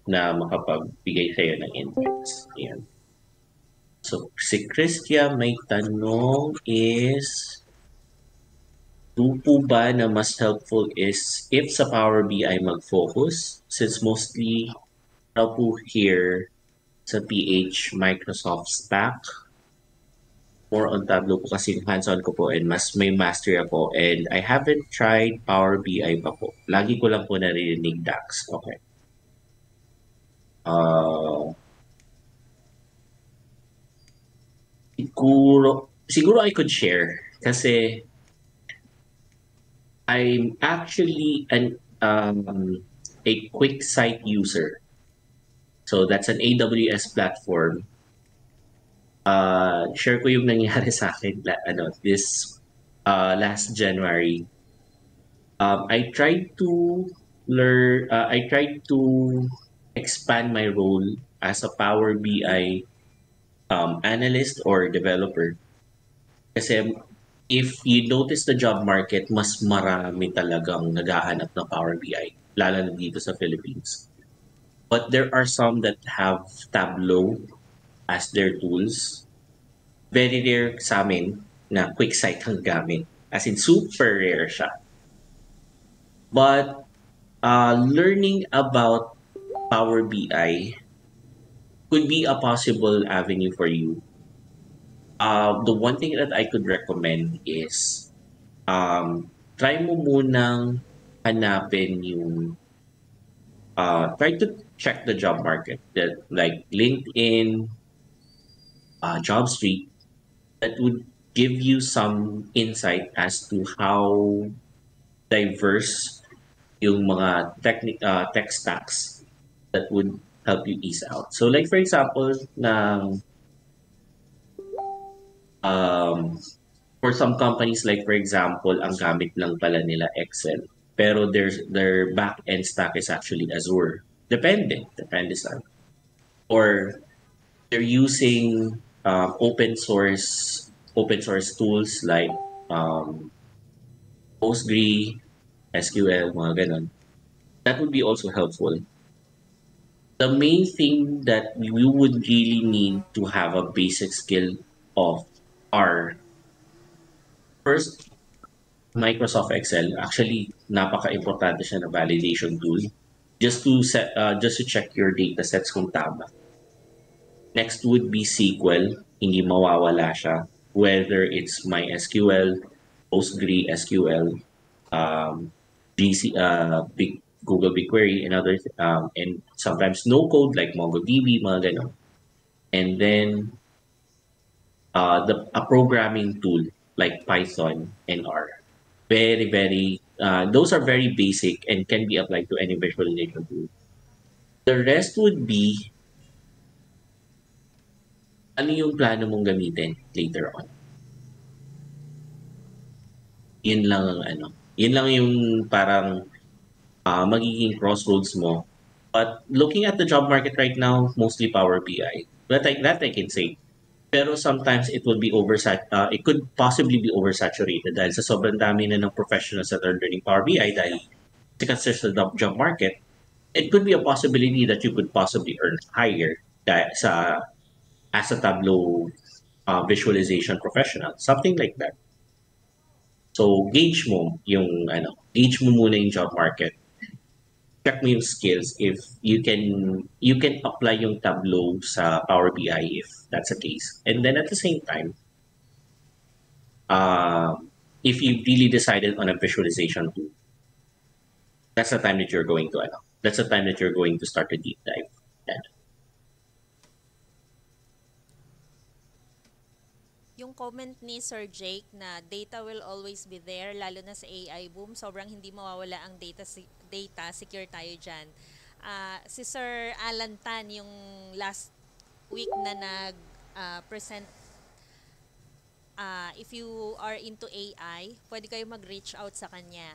na makapagbigay sa'yo ng insights. Yan. So, si Christia may tanong is, po ba na mas helpful is if sa Power BI mag-focus, since mostly raw po here sa PH Microsoft stack, more on Tableau po kasi hands-on ko po and mas may mastery ako, and I haven't tried Power BI pa po. Lagi ko lang po naririnig DAX. Okay. Siguro I could share kasi I'm actually a QuickSight user. So that's an AWS platform. Share ko yung nangyari sa akin this last January. I tried to expand my role as a Power BI analyst or developer. Kasi if you notice the job market, mas marami talagang naghahanap ng Power BI, lalo na dito sa Philippines. But there are some that have Tableau as their tools. Very rare sa amin na QuickSight ang gamit. As in, super rare siya. But learning about Power BI could be a possible avenue for you. The one thing that I could recommend is try mo munang hanapin yung try to check the job market, that like LinkedIn, JobStreet, that would give you some insight as to how diverse yung mga tech stacks that would help you ease out. So like for example, for some companies, like for example, ang gamit lang pala nila Excel, pero their back-end stack is actually Azure. Depende sa. Or they're using open source tools like Postgre, SQL, mga ganon. That would be also helpful. The main thing that we would really need to have a basic skill of are first, Microsoft Excel. Actually, napaka-importante siya na validation tool just to check your data sets kung tama. Next would be SQL. Hindi mawawala siya. Whether it's MySQL, PostgreSQL, Google BigQuery, and others, and sometimes no code like MongoDB, mga ganon. And then a programming tool like Python and R. Very, very, those are very basic and can be applied to any visualization tool. The rest would be, ano yung plano mong gamitin later on? Yun lang yung parang magiging crossroads mo. But looking at the job market right now, mostly Power BI. That I can say. Pero sometimes it will be it could possibly be oversaturated dahil sa sobrang dami na ng professionals that are learning Power BI dahil kasi sa job market. It could be a possibility that you could possibly earn higher as a Tableau visualization professional, something like that. So gauge mo muna yung job market. Check mo yung skills if you can apply yung Tableau sa Power BI if that's the case. And then at the same time, if you really decided on a visualization tool, that's the time that you're going to start a deep dive. And Yung comment ni Sir Jake na data will always be there, lalo na sa AI boom, sobrang hindi mawawala ang data, secure tayo dyan. Si Sir Alan Tan, yung last week na nag-present, if you are into AI, pwede kayo mag-reach out sa kanya.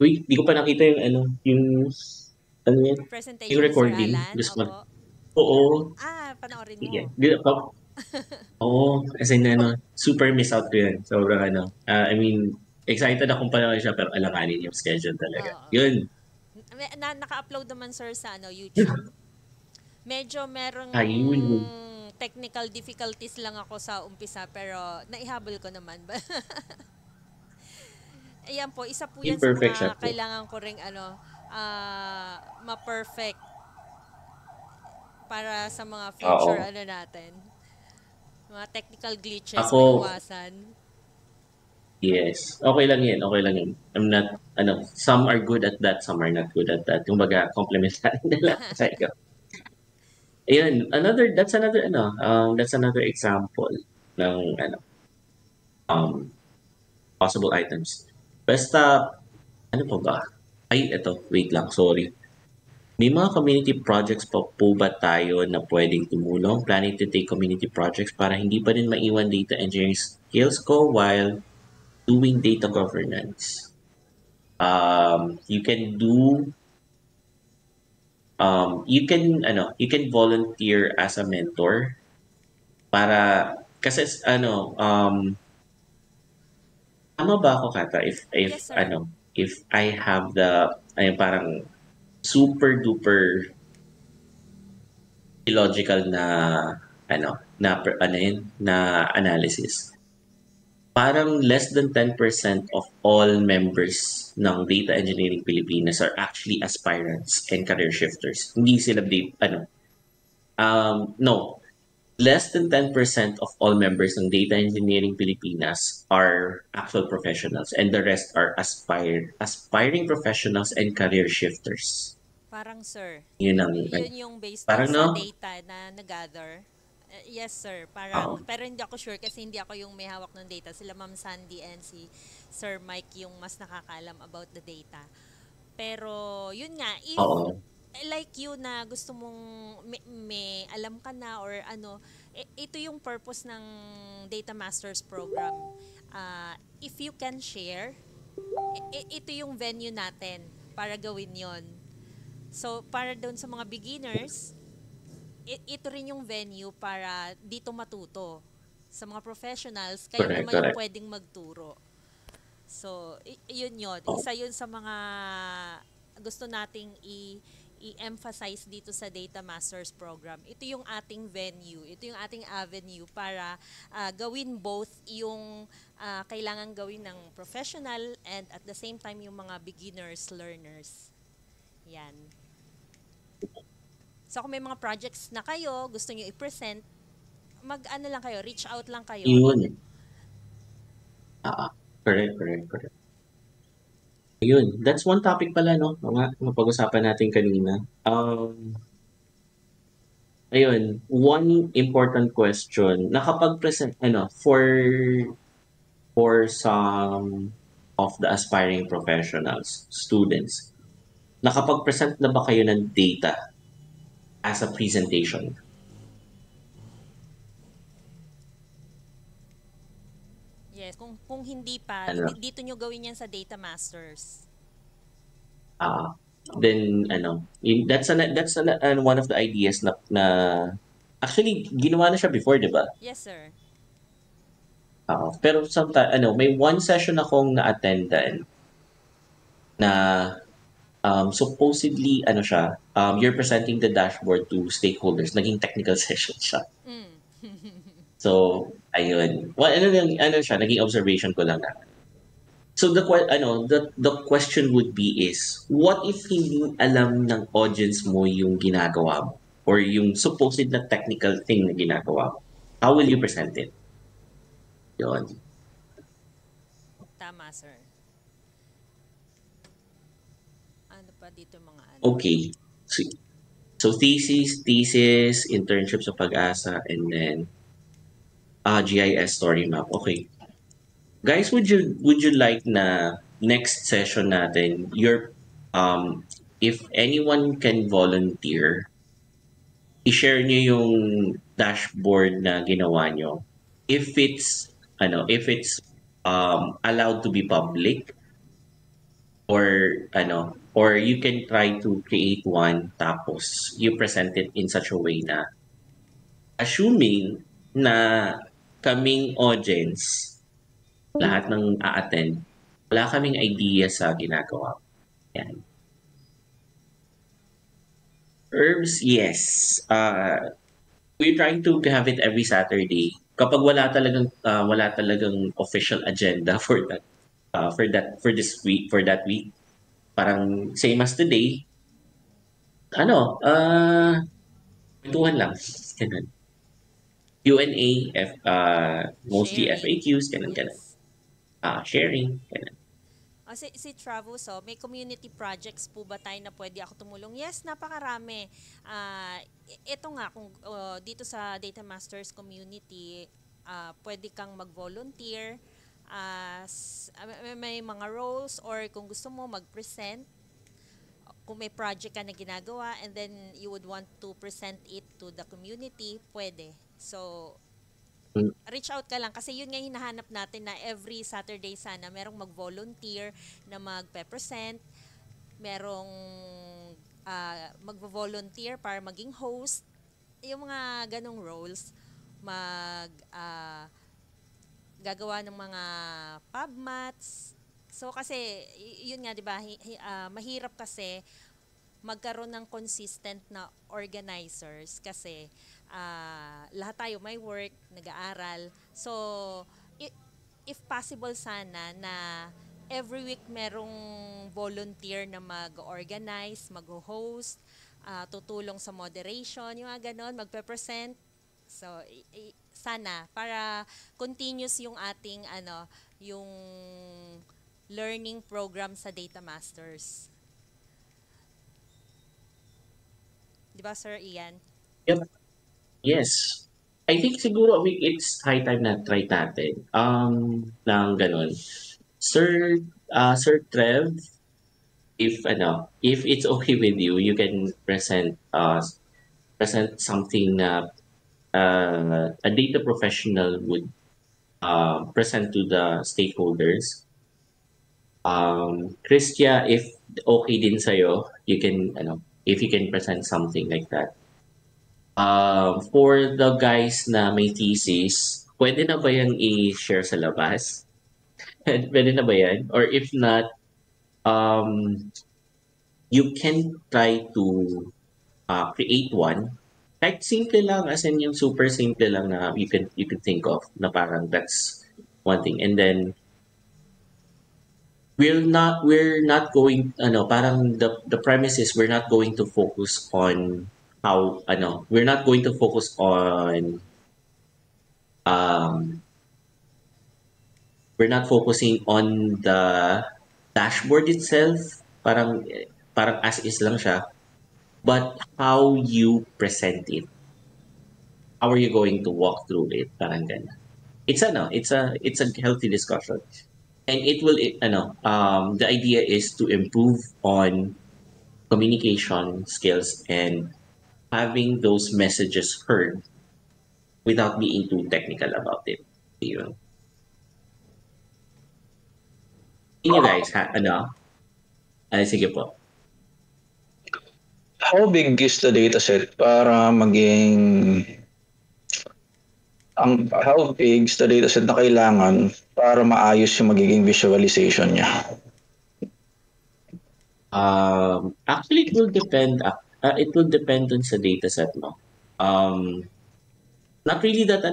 Uy, di ko pa nakita yung yan? Presentation Yung ni Sir recording. Alan, Gusto ko. opo. Oo. Panoorin mo. Yeah. Oo. As in, super miss out ko yun. Sobrang I mean, excited akong panoorin siya pero alanganin yung schedule talaga. Oo. Yun. Naka-upload naman, sir, sa YouTube. Medyo merong Ayun. technical difficulties lang ako sa umpisa pero naihabol ko naman. Ayan po, isa po yan sa Imperfect siya mga po. kailangan ko ring ma-perfect para sa mga future Oo. natin. Mga technical glitches, Ako- maiwasan. Yes. Okay lang yan. I'm not, some are good at that, some are not good at that. Kumbaga, complementary nila. Sa ikaw. Ayun, that's another example ng, possible items. Basta, ano pa ba? Ay, wait lang, sorry. May mga community projects pa po ba tayo na pwedeng tumulong? Planning to take community projects para hindi pa rin maiwan data engineering skills ko while doing data governance. You can volunteer as a mentor para kasi tama ba ako, Kata, if Yes, sir. if I have the parang super duper illogical na analysis. Parang less than 10% of all members ng Data Engineering Pilipinas are actually aspirants and career shifters. Hindi sila less than 10% of all members ng Data Engineering Pilipinas are actual professionals and the rest are aspiring professionals and career shifters. Parang, sir, Yun yung based Parang sa no? data na nag-gather. Yes, sir. Parang, pero hindi ako sure kasi hindi ako yung may hawak ng data. Sila Ma'am Sandy and si Sir Mike yung mas nakakalam about the data. Pero, yun nga, if Oo. like you na gusto mong may alam ka na or ito yung purpose ng Data Masters program. If you can share, ito yung venue natin para gawin yon. So, para doon sa mga beginners, ito rin yung venue para dito matuto. Sa mga professionals, kayo Correct, naman yung correct. pwedeng magturo. So, yun. Oh. Isa yun sa mga gusto nating i-emphasize dito sa Data Masters program. Ito yung ating venue, ito yung ating avenue para gawin both yung kailangan gawin ng professional and at the same time yung mga beginners, learners. Yan. So kung may mga projects na kayo, gusto nyo i-present, mag-ano lang kayo, reach out lang kayo. Yun. Correct. Ayun, that's one topic pala, no? Mga napag-usapan natin kanina. Ayun, one important question. Nakapag-present, for some of the aspiring professionals, students, nakapag-present na ba kayo ng data as a presentation? Yes, kung hindi pa, Ano? dito nyo gawin yan sa Data Masters. Then that's one of the ideas na actually ginawa na siya before, 'di ba? Yes, sir. Pero sometimes may one session akong na-attendan na supposedly siya, you're presenting the dashboard to stakeholders. Naging technical session siya. Mm. So Ayun. Well, ano siya, naging observation ko lang na. So the question would be is, what if hindi alam ng audience mo yung ginagawa mo or yung supposed na technical thing na ginagawa mo? How will you present it? Yun. Tama, sir. Ano pa dito mga ano? Okay. So thesis, internship sa Pag-asa, and then GIS story map. Okay. Guys, would you like na next session natin if anyone can volunteer, i-share nyo yung dashboard na ginawa nyo. If it's allowed to be public, or you can try to create one tapos you present it in such a way na assuming na kaming audience, lahat ng a-attend, wala kaming idea sa ginagawa. Yan. Herbs, yes. We're trying to have it every Saturday. Kapag wala talagang official agenda for that week, parang same as today. Kwentuhan lang. Ganun. Q&A, mostly Sharing. FAQs, ganun. Yes. Sharing, ganun. Si Travo, so may community projects po ba tayo na pwede ako tumulong? Yes, napakarami. Ito nga, kung dito sa Data Masters community, pwede kang mag-volunteer. May mga roles or kung gusto mo mag-present, kung may project ka na ginagawa and then you would want to present it to the community, pwede. So, reach out ka lang kasi yun nga hinahanap natin na every Saturday sana merong mag-volunteer na magpe-present, merong mag-volunteer para maging host, yung mga ganong roles, gagawa ng mga pubmats. So kasi yun nga 'di ba, mahirap kasi magkaroon ng consistent na organizers kasi lahat tayo may work, nag-aaral. So, if possible sana na every week merong volunteer na mag-organize, mag-host, tutulong sa moderation, yung mga ganon, magpe-present. So, sana para continuous yung ating yung learning program sa Data Masters. 'Di ba, Sir Ian? Yep. Yes. I think siguro it's high time na try natin. Ng ganun. Sir Trev, if it's okay with you, you can present something na a data professional would present to the stakeholders. Christia, if okay din sa'yo, you can if you can present something like that. For the guys na may thesis, pwede na ba yan i-share sa labas? Pwede na ba yan? Or if not, you can try to create one. Kahit simple lang, as in yung super simple lang na you can think of na parang that's one thing. And then we're not going parang the premise is we're not going to focus on we're not going to focus on we're not focusing on the dashboard itself, parang as is lang siya, but how you present it, how are you going to walk through it, parang ganun. It's a healthy discussion. And it will, the idea is to improve on communication skills and having those messages heard without being too technical about it. Yun. You guys, sige po. How big is the data set para maging how big is the data set na kailangan para maayos yung magiging visualization niya? Actually, it will depend. It will depend dun sa data set mo. Not really that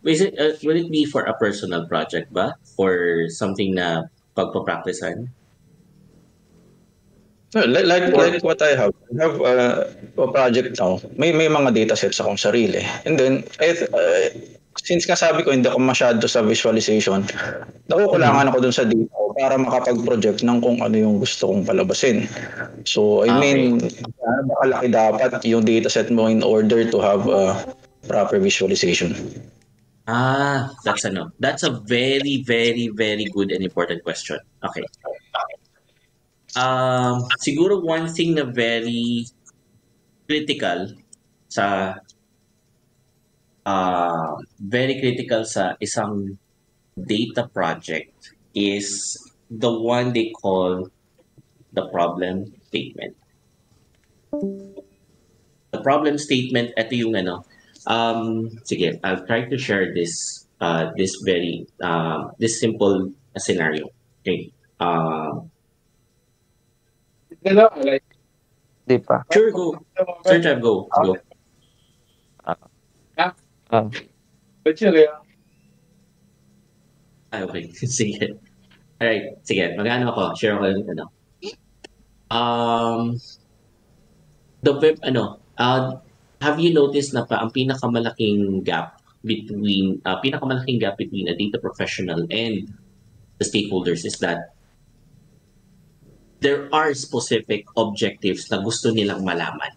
Will it be for a personal project ba? Or something na pagpapracticean? So, like what I have. I have a project now. May mga data sets akong sarili. And then, since nga sabi ko, hindi ako masyado sa visualization, nakukulangan ako dun sa data ko para makapag-project ng kung ano yung gusto kong palabasin. So, I mean, gaano ba kalaki dapat yung data set mo in order to have proper visualization? That's a very, very, very good and important question. Okay. Siguro one thing na very critical sa isang data project is the one they call the problem statement. The problem statement, ito yung sige, I'll try to share this this simple scenario. Okay. Di pa. Sure, go. Sir Trev, go. Go. Okay. Sige. Alright. Sige. Mag-ano ako. Share ako yung the web, have you noticed na ang pinakamalaking gap between a data professional and the stakeholders is that there are specific objectives na gusto nilang malaman.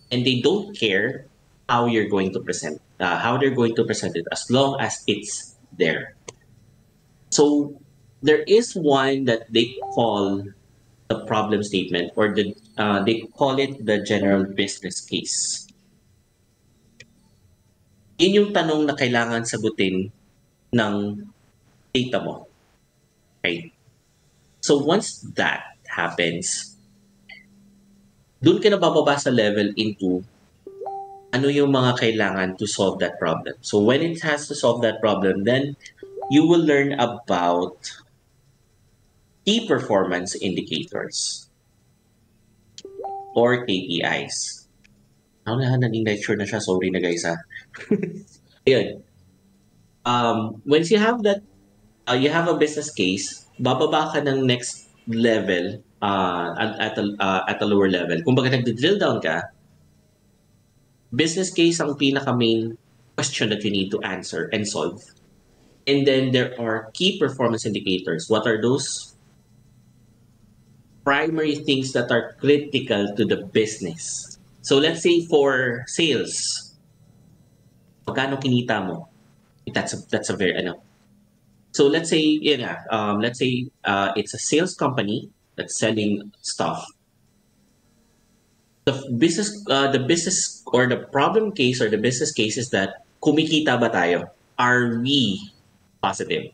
And they don't care how you're going to present, how they're going to present it as long as it's there. So there is one that they call the problem statement, or they call it the general business case. Yun yung tanong na kailangan sagutin ng data mo. Okay? So once that happens, dun ka na bababa sa level into ano yung mga kailangan to solve that problem. So when it has to solve that problem, then you will learn about key performance indicators or KPIs. Ako na, naging lecture na siya. Sorry na guys ha. Ayun. Once you have that, you have a business case, bababa ka ng next level at a lower level. Kung baga nag-drill down ka, business case ang pinaka-main question that you need to answer and solve. And then there are key performance indicators. What are those? Primary things that are critical to the business. So let's say for sales, magkano kinita mo? That's a very So let's say it's a sales company that's selling stuff. The business or the problem case or the business case is that kumikita ba tayo? Are we positive?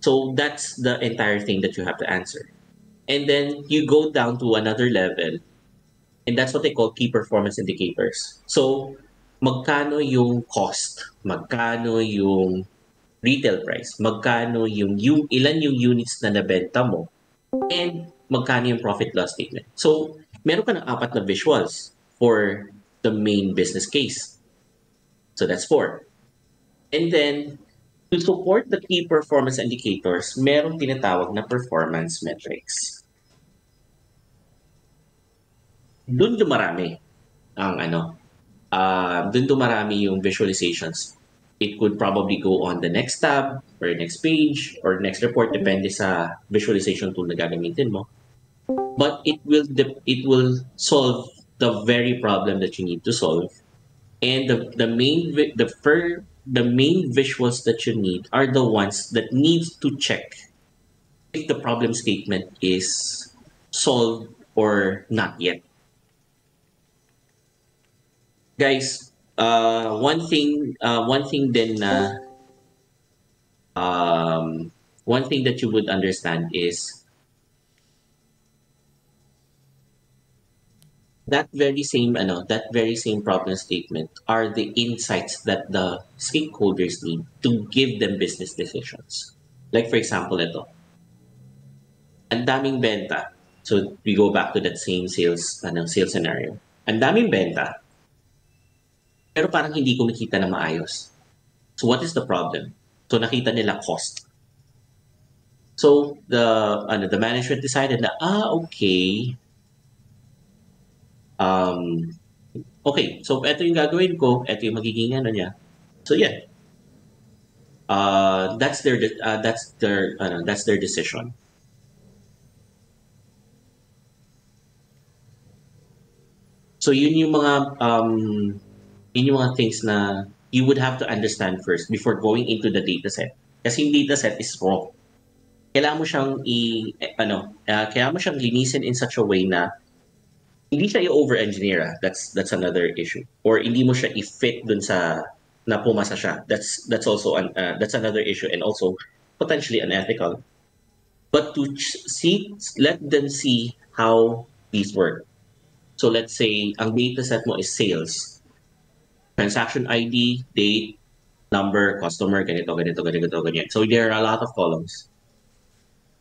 So that's the entire thing that you have to answer. And then you go down to another level, and that's what they call key performance indicators. So magkano yung cost? Magkano yung retail price? Magkano yung ilan yung units na nabenta mo? And magkano yung profit loss statement? So meron ka ng 4 na visuals for the main business case. So that's 4. And then to support the key performance indicators, meron tinatawag na performance metrics. Doon dumarami ang doon dumarami yung visualizations. It could probably go on the next tab or next page or next report, depende sa visualization tool na gagamitin mo. But it will solve the very problem that you need to solve. And the main visuals that you need are the ones that need to check if the problem statement is solved or not yet. Guys, one thing that you would understand is that very same problem statement are the insights that the stakeholders need to give them business decisions. Like for example, ito. Ang daming benta. So we go back to that same sales scenario. Ang daming benta. pero parang hindi kumikita na maayos. So what is the problem? So nakita nila cost. So the management decided na okay. Okay, so ito yung gagawin ko, ito yung magiging ano niya. So yeah. That's their decision. So yun yung mga things na you would have to understand first before going into the dataset. Kasi yung dataset is raw. Kailangan mo siyang kailangan mo siyang linisin in such a way na hindi siya i-over-engineer. That's another issue. Or hindi mo siya i-fit dun sa na pumasa siya. That's also that's another issue and also potentially unethical. But to let them see how these work. So let's say ang data set mo is sales. Transaction ID, date, number, customer, ganito. So there are a lot of columns.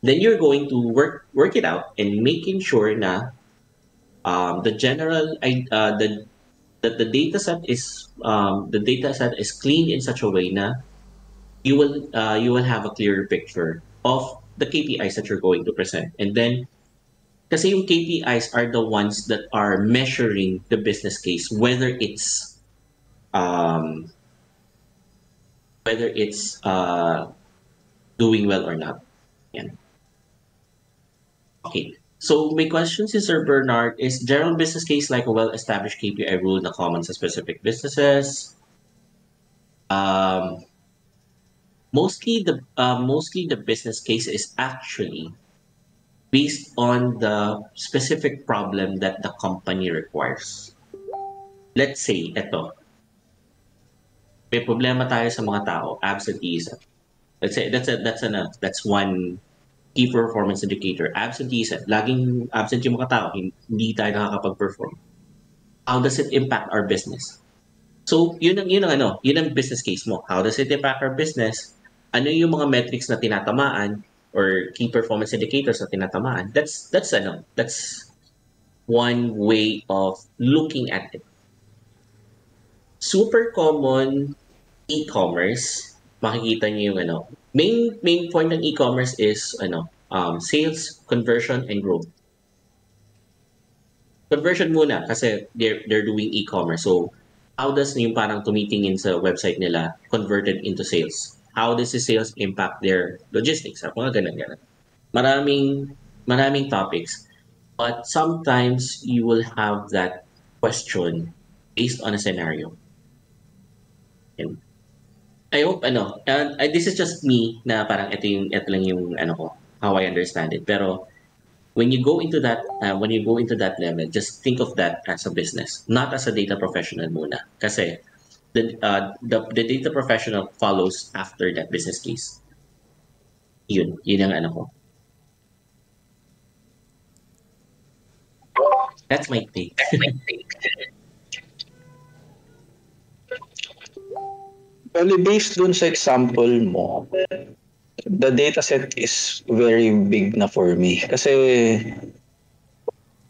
Then you're going to work it out and making sure na the data set is clean in such a way na you will have a clearer picture of the KPIs that you're going to present. And then kasi yung KPIs are the ones that are measuring the business case, whether it's doing well or not. Yan. Okay. So my question to Sir Bernard is general business case like a well-established KPI rule na common sa specific businesses. Mostly the business case is actually based on the specific problem that the company requires. Let's say, may problema tayo sa mga tao, absenteeism. Let's say that's one key performance indicator, absenteeism. Laging absent yung mga tao, hindi tayo nakakapag-perform. How does it impact our business? So, yun ang business case mo. How does it impact our business? Ano yung mga metrics na tinatamaan or key performance indicators na tinatamaan? That's one way of looking at it. Super common e-commerce, makikita niyo yung main point ng e-commerce is sales, conversion, and growth. Conversion muna kasi they're doing e-commerce. So how does yung parang tumitingin sa website nila converted into sales? How does the sales impact their logistics? Mga ganun. Maraming topics. But sometimes you will have that question based on a scenario. And I hope this is just me na parang ito lang yung how I understand it. Pero when you go into that level, just think of that as a business, not as a data professional muna. Kasi the data professional follows after that business case. Yun ang ko. That's my take. Well, based dun sa example mo, the data set is very big na for me. Kasi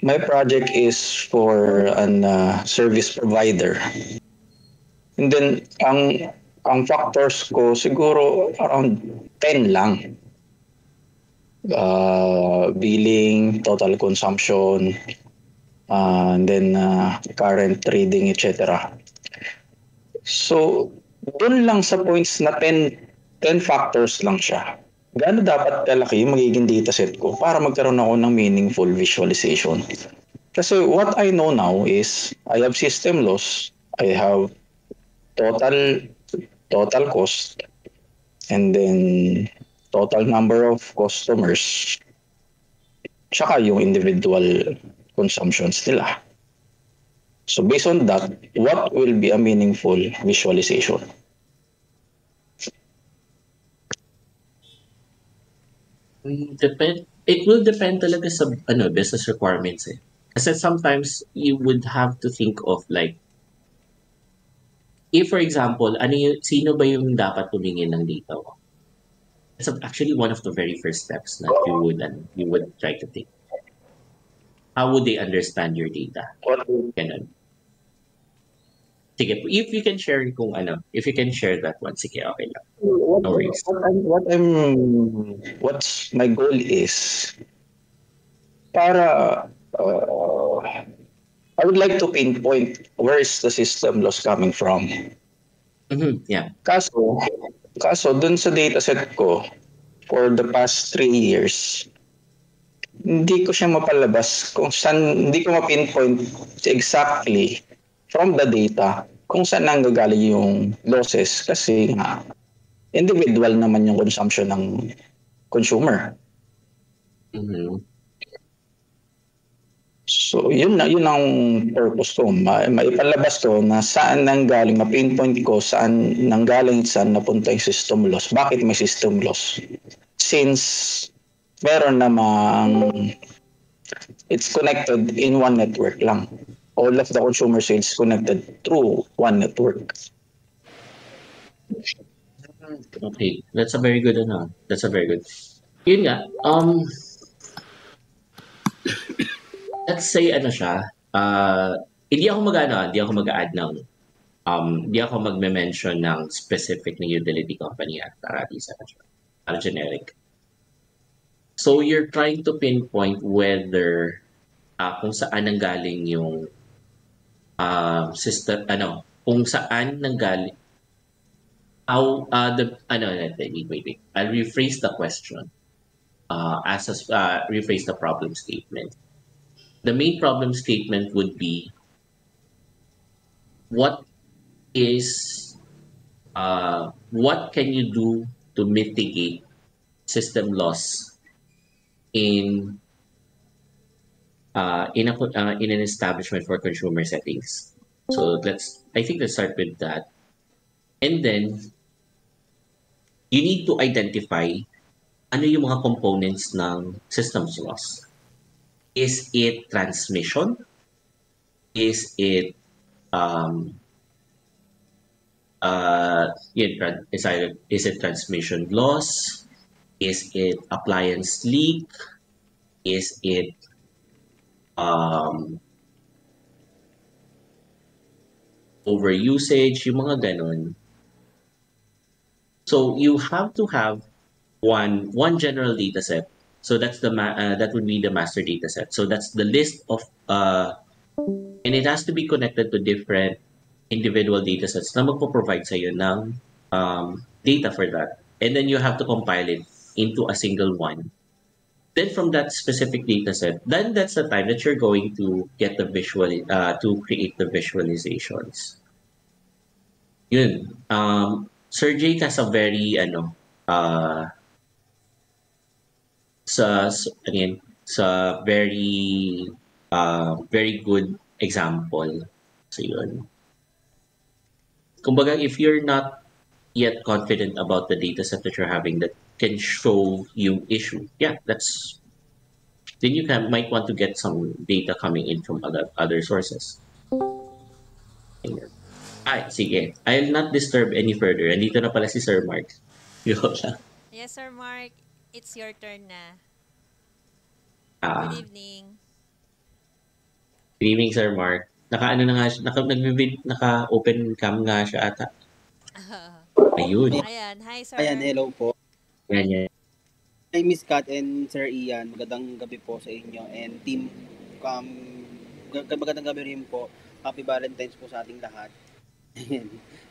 my project is for an service provider. And then, ang factors ko siguro around 10 lang. Billing, total consumption, and then current trading, etc. So, doon lang sa points na 10 factors lang siya. Gaano dapat kalaki yung magiging dataset ko para magkaroon ako ng meaningful visualization? Kasi what I know now is I have system loss, I have total cost, and then total number of customers, tsaka yung individual consumptions nila. So based on that, what will be a meaningful visualization? It will depend talaga sa business requirements eh. Kasi sometimes you would have to think of like, if for example, sino ba yung dapat tumingin ng data ko? That's actually one of the very first steps that you would try to think. How would they understand your data? Ganun. Sige, if you can share kung ano, if you can share that one, sige, okay lang. What, No worries. what's my goal is para I would like to pinpoint where is the system loss coming from. Yeah. Kaso dun sa dataset ko for the past 3 years, hindi ko siya mapalabas kung saan, hindi ko ma-pinpoint exactly from the data kung saan nanggagaling yung losses kasi nga individual naman yung consumption ng consumer. Mhm. So yun ang purpose ko, maipalabas ko na saan nanggaling, ma-pinpoint ko saan nanggaling, saan napunta yung system loss, bakit may system loss. Since meron namang it's connected in one network lang. All of the consumer sales connected through one network. Okay, that's a very good ano. That's a very good. Yun nga, let's say ano siya, hindi ako mag-add ng hindi ako magme-mention ng specific na utility company at Aralisa para generic. So you're trying to pinpoint whether kung saan nanggaling yung system, kung saan nanggaling how wait. I'll rephrase the question. Rephrase the problem statement. The main problem statement would be what can you do to mitigate system loss in an establishment for consumer settings. So let's start with that. And then you need to identify ano yung mga components ng systems loss. Is it transmission? Is it is it transmission loss? Is it appliance leak? Is it overusage? Yung mga ganon. So you have to have one general data set. So that's that would be the master data set. So that's the list of and it has to be connected to different individual data sets na magpo-provide sa iyo ng data for that. And then you have to compile it into a single one. Then from that specific data set, then that's the time that you're going to get the to create the visualizations. Yun. Sir Jake has a very very good example. So yun. Kumbaga, if you're not yet confident about the data set that you're having that can show you issue, then you might want to get some data coming in from other sources. Ay, sige. I'll not disturb any further. Andito na pala si Sir Mark. Yes, Sir Mark. It's your turn na. Good evening. Good evening, Sir Mark. Naka-ano na nga siya, naka-open cam nga siya ata. Ayun. Ayan. Hi, Sir. Ayan, hello po. Yan. Hi, Miss Kat and Sir Ian. Magandang gabi po sa inyo. And team, magandang gabi rin po. Happy Valentine's po sa ating lahat.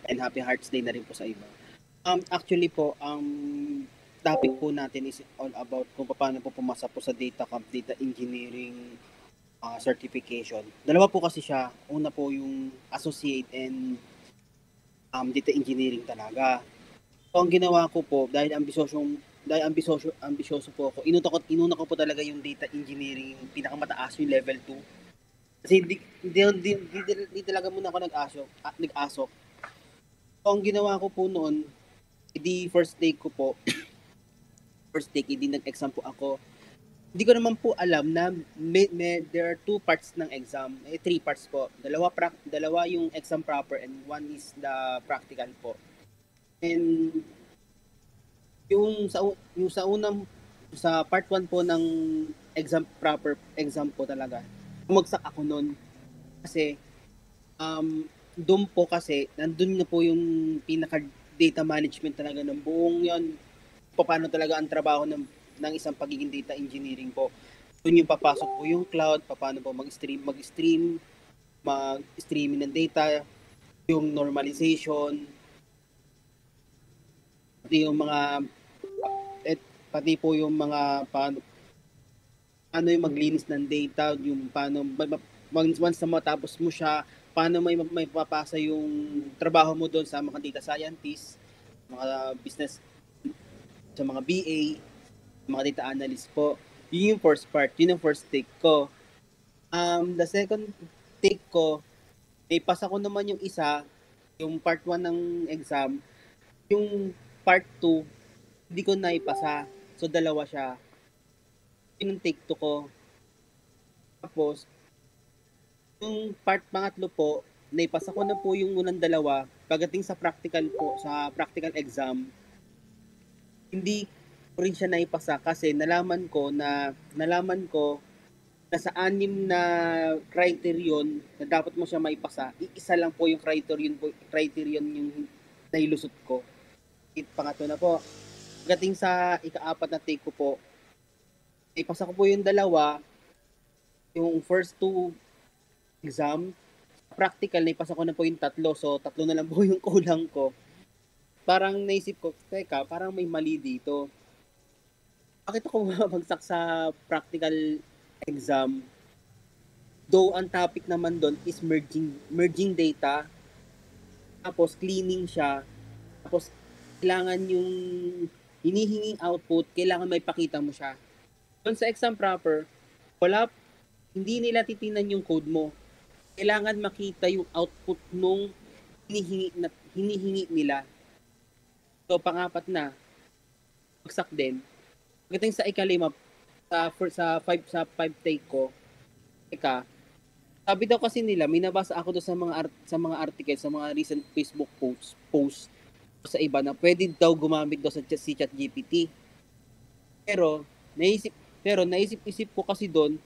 And Happy Hearts Day na rin po sa iba. Actually po, topic po natin is all about kung paano po pumasa po sa data engineering certification. Dalawa po kasi siya. Una po yung associate and data engineering talaga. So, ang ginawa ko po, dahil ambisyoso po ako, inuna ko po talaga yung data engineering, yung pinakamataas yung level 2. Kasi hindi talaga muna ako nag-asok. So, ang ginawa ko po noon, first take, hindi nag-exam po ako. Hindi ko naman po alam na there are 2 parts ng exam, 3 parts po. Dalawa yung exam proper and 1 is the practical po. And yung sa part 1 po ng exam po talaga, bumagsak ako noon kasi doon po kasi, nandun na po yung pinaka data management talaga ng buong yon. Paano talaga ang trabaho ng isang pagiging data engineering po. Doon yung papasok po yung cloud, paano po mag-streaming ng data, yung normalization, pati yung mga pati po yung mga paano yung maglinis ng data, yung paano once na matapos mo siya, paano may papasa yung trabaho mo doon sa mga data scientists, mga business, sa mga BA, mga data analyst po. Yun yung first part, yun yung first take ko. The second take ko, may pasa ko naman yung isa, yung part 1 ng exam, yung part 2, hindi ko naipasa. So, dalawa siya. Yun yung take 2 ko. Tapos, yung part pangatlo po, naipasa ko na po yung unang dalawa. Pagdating sa practical po, sa practical exam, hindi ko rin siya naipasa kasi nalaman ko na sa 6 na criterion na dapat mo siya maipasa, iisa lang po yung criterion yung nailusot ko. Pangatlo na po. Pagdating sa ika-4 na take ko po, ipasa ko po yung dalawa, yung first 2 exam, practical, naipasa ko na po yung 3, so 3 na lang po yung kulang ko. Parang naisip ko, teka, parang may mali dito. Bakit ako mabagsak sa practical exam? Though ang topic naman doon is merging data, tapos cleaning siya, tapos kailangan yung hinihinging output, kailangan may pakita mo siya. Doon sa exam proper, hindi nila titingnan yung code mo. Kailangan makita yung output nung hinihingi nila. So, pang-4 na, bagsak din. Pagdating sa ika-5, sa 5 take ko, sabi daw kasi nila, may nabasa ako doon sa mga article, sa mga recent Facebook posts sa iba na pwede daw gumamit daw si ChatGPT. Pero naisip-isip ko kasi doon,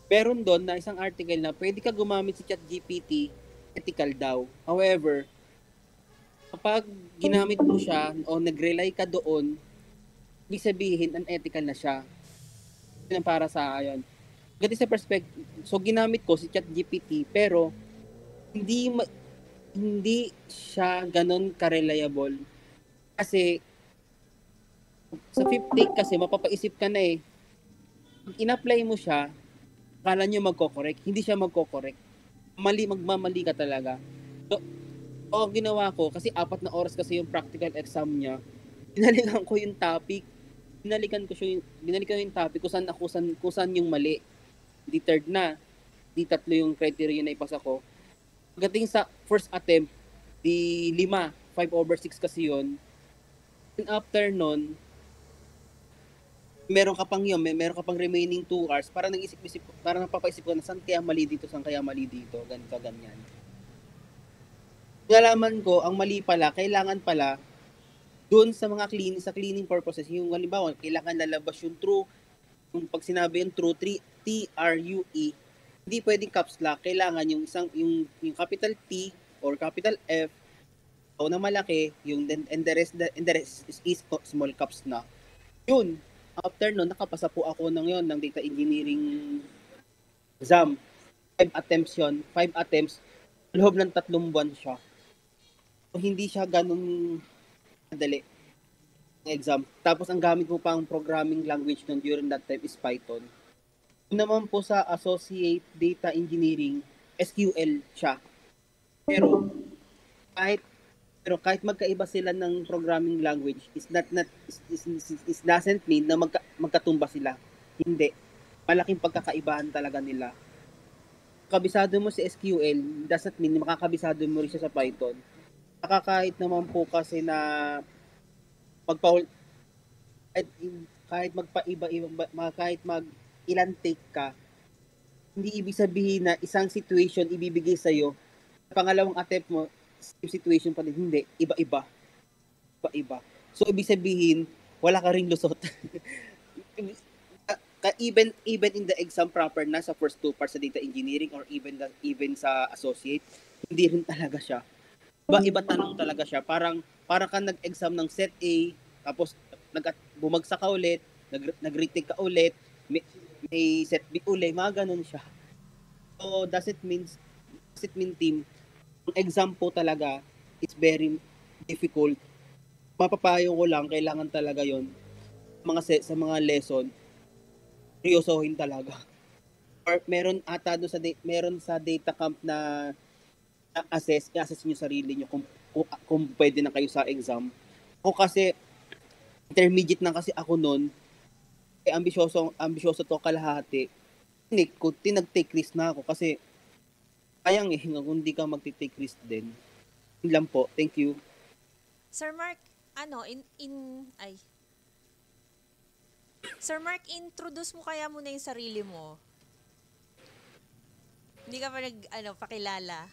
meron doon na isang article na pwede ka gumamit si ChatGPT, ethical daw. However, kapag ginamit mo siya o nag-rely ka doon, ibig sabihin, unethical na siya. Yun ang para sa ayon. Gati sa perspective, so ginamit ko si ChatGPT, pero hindi siya ganon ka-reliable. Kasi, sa 5th take kasi, mapapaisip ka na eh. Pag in-apply mo siya, akala nyo magko-correct, hindi siya magko-correct. Magmamali ka talaga. So, ang ginawa ko, kasi 4 na oras kasi yung practical exam niya, binalikan ko yung topic, binalikan ko yung topic kung saan yung mali. Di 3rd na, di 3 yung criteria na ipasa ko. Pagdating sa first attempt, di 5/6 kasi yun. And after nun, meron ka pang remaining 2 hours para napapaisip ko na saan kaya mali dito, ganito, ganyan. Nalaman ko, ang mali pala, kailangan pala, doon sa mga cleaning purposes, yung halimbawa, kailangan lalabas yung true, yung pag sinabi yung true, T-R-U-E, hindi pwedeng caps lock, kailangan yung capital T or capital F, o na malaki, and the rest is small caps na. Yun, after nun, nakapasa po ako ng data engineering exam. 5 attempts, loob ng 3 buwan siya. So, hindi siya ganun madali ng exam. Tapos, ang gamit mo pang programming language nun during that time is Python. Yun naman po sa Associate Data Engineering, SQL siya. Pero, kahit magkaiba sila ng programming language, is doesn't mean na magkatumba sila. Hindi. Malaking pagkakaibahan talaga nila. Kabisado mo si SQL, doesn't mean na makakabisado mo rin siya sa Python. Kahit naman po kasi na kahit ilan take ka, hindi ibig sabihin na isang situation ibibigay sa'yo, pangalawang attempt mo, same situation pa din. Hindi, iba-iba. So, ibig sabihin, wala ka ring lusot. Even in the exam proper na sa first 2 parts sa data engineering or even sa associate, hindi rin talaga siya. Iba tanong talaga siya. Parang ka nag-exam ng set A, tapos bumagsak ka ulit, nag-retake ka ulit, may set B ulit, mga ganun siya. So, does it mean team, ang exam po talaga is very difficult. Mapapayo ko lang, kailangan talaga yon sa mga lesson, seryosohin talaga. Or meron ata doon meron sa data camp na i-assess niyo sarili niyo kung pwede na kayo sa exam. Ako kasi intermediate na kasi ako noon. Ambisyoso to kalahati. Tinag-take risk na ako kasi sayang kung hindi ka magti-take risk din. Yun lang po. Thank you. Sir Mark, Sir Mark, introduce mo kaya muna yung sarili mo. Hindi ka pa pakilala.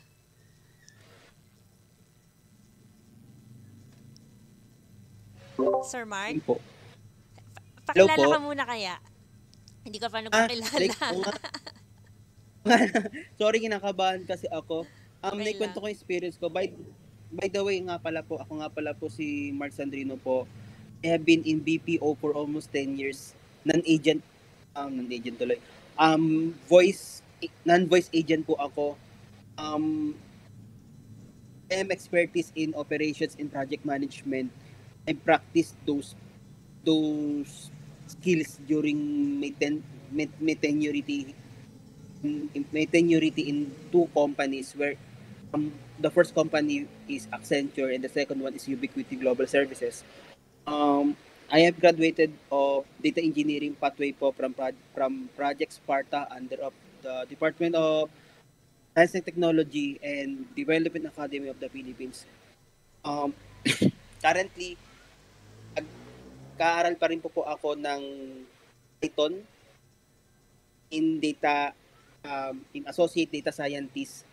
Sir Mark? Yun po. Pakilala Hello po. ka muna kaya. Hindi ka pa nagpakilala. Sorry, kinakabahan kasi ako. Okay Naikwento lang. ko yung experience ko. By the way, ako nga pala po si Mark Sandrino po. I have been in BPO for almost 10 years. Non-agent tuloy. Non-voice agent po ako. I am expertise in operations and project management. I practiced those skills during my tenurity in 2 companies where the first company is Accenture and the second one is Ubiquity Global Services. I have graduated of data engineering pathway po from Project Sparta under of the Department of Science and Technology and Development Academy of the Philippines. Currently, kaaral pa rin po ako ng Python in data in associate data scientist,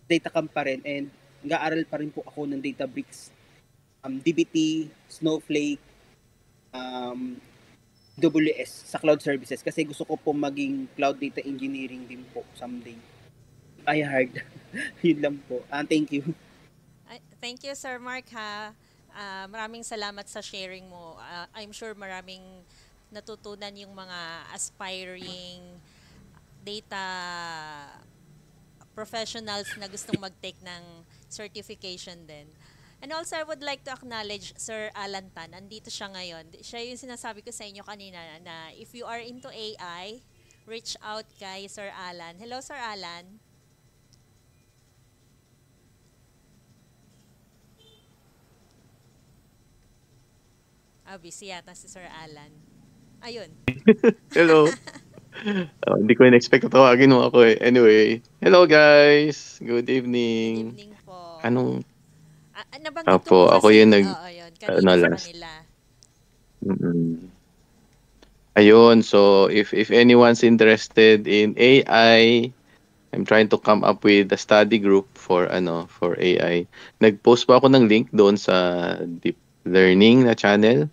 data camp pa rin, and nag-aaral pa rin po ako ng Databricks, DBT, Snowflake, AWS sa cloud services kasi gusto ko po maging cloud data engineering din po someday. Ay hard. Yun lang po. Thank you. Thank you, Sir Mark, ha. Maraming salamat sa sharing mo. I'm sure maraming natutunan yung mga aspiring data professionals na gustong mag-take ng certification din. And also, I would like to acknowledge Sir Alan Tan. Andito siya ngayon. Siya yung sinasabi ko sa inyo kanina na if you are into AI, reach out kay Sir Alan. Hello, Sir Alan. Busy yata si Sir Alan. Ayun. Hello. Hindi ko in-expect na tawagin mo ako eh. Anyway, hello guys. Good Good evening. evening po. Anong Nabanggit Apo, ko po ako kasi, yung oo, yun, kanina sa last. kanila. Ayun, so if anyone's interested in AI, I'm trying to come up with a study group for AI. Nag-post pa ako ng link doon sa Deep Learning na channel.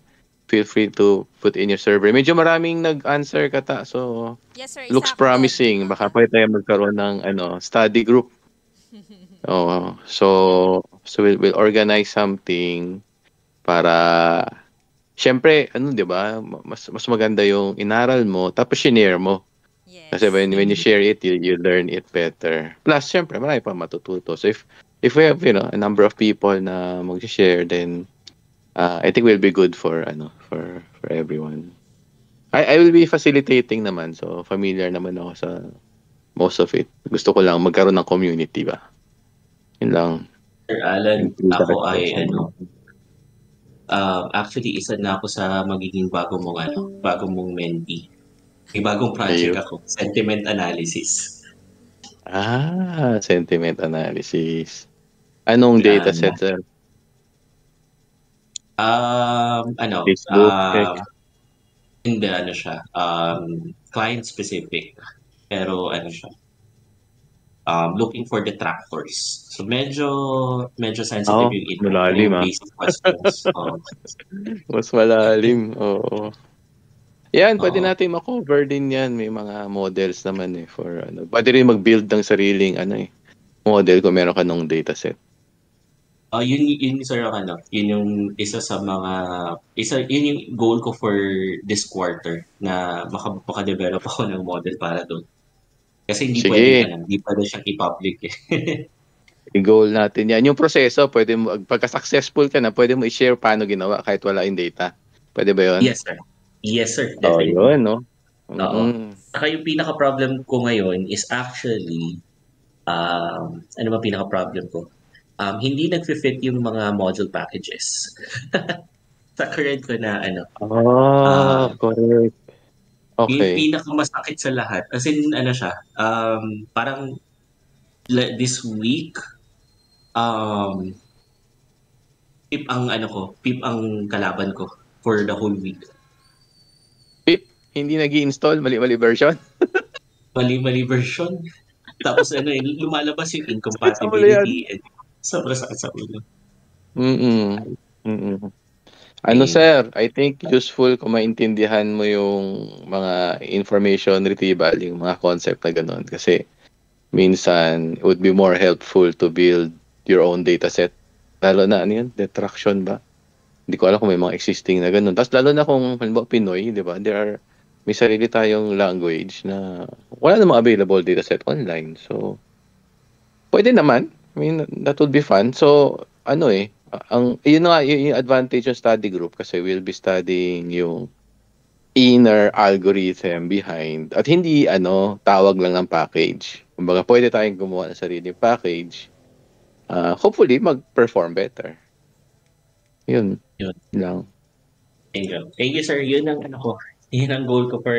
Feel free to put in your survey. Medyo maraming nag-answer kata, so Yes, sir. looks Isa ako doon. promising. Baka pwede tayo magkaroon ng study group. So we'll organize something para syempre 'di ba? Mas maganda yung inaral mo tapos share mo. Yes. Kasi when you share it, you learn it better. Plus syempre marami pa matututo. So if we have, a number of people na mag-share, then I think will be good for everyone. I will be facilitating naman, so familiar naman ako sa most of it. Gusto ko lang magkaroon ng community ba. Yun lang. Sir Alan, ako ay actually isa na ako sa magiging bagong mong mentee. May bagong project ako, sentiment analysis. Sentiment analysis. Anong data set, sir? Facebook, hindi siya. Client specific. Pero siya. Looking for detractors. So medyo sensitive yung malalim, basic questions. Mas malalim. Oo. Yan, pwede natin ma-cover din yan. May mga models naman for pwede rin mag-build ng sariling model kung meron ka nung dataset. Yun sir ang yun yung isa sa yun yung goal ko for this quarter na makadevelop ako ng model para doon. Kasi hindi Sige, hindi pwede siyang i-public eh. i-goal natin yan. Yung proseso, pwede mo, pagka-successful ka na, pwede mo i-share paano ginawa kahit wala yung data. Pwede ba yun? Yes sir. Yes sir, Oh, definitely. yun, no? Oo. Saka yung pinaka-problem ko ngayon is actually, ano ba pinaka-problem ko? Hindi nag-fit yung mga module packages. Sa current ko na Correct. yung Okay. pinakamasakit sa lahat. As in, siya, parang this week, pip ang kalaban ko for the whole week. Pip, hindi nag-i-install, mali-mali version. Mali-mali version. Tapos lumalabas yung incompatibility. And sobrang sakit sa ulo. Sir, I think useful kung maintindihan mo yung mga information retrieval, yung mga concept na ganun. Kasi minsan, it would be more helpful to build your own dataset. Lalo na, detraction ba? Hindi ko alam kung may mga existing na ganun. Tapos lalo na kung, halimbawa, Pinoy, di ba? May sarili tayong language na wala namang available dataset online. So, pwede naman. I mean, that would be fun. So, yun nga, yung advantage ng study group kasi we'll be studying yung inner algorithm behind at hindi tawag lang ng package. Kumbaga, pwede tayong gumawa ng sarili package. Hopefully, mag-perform better. Yun lang. Thank you, sir. Yun ang Yun ang goal ko for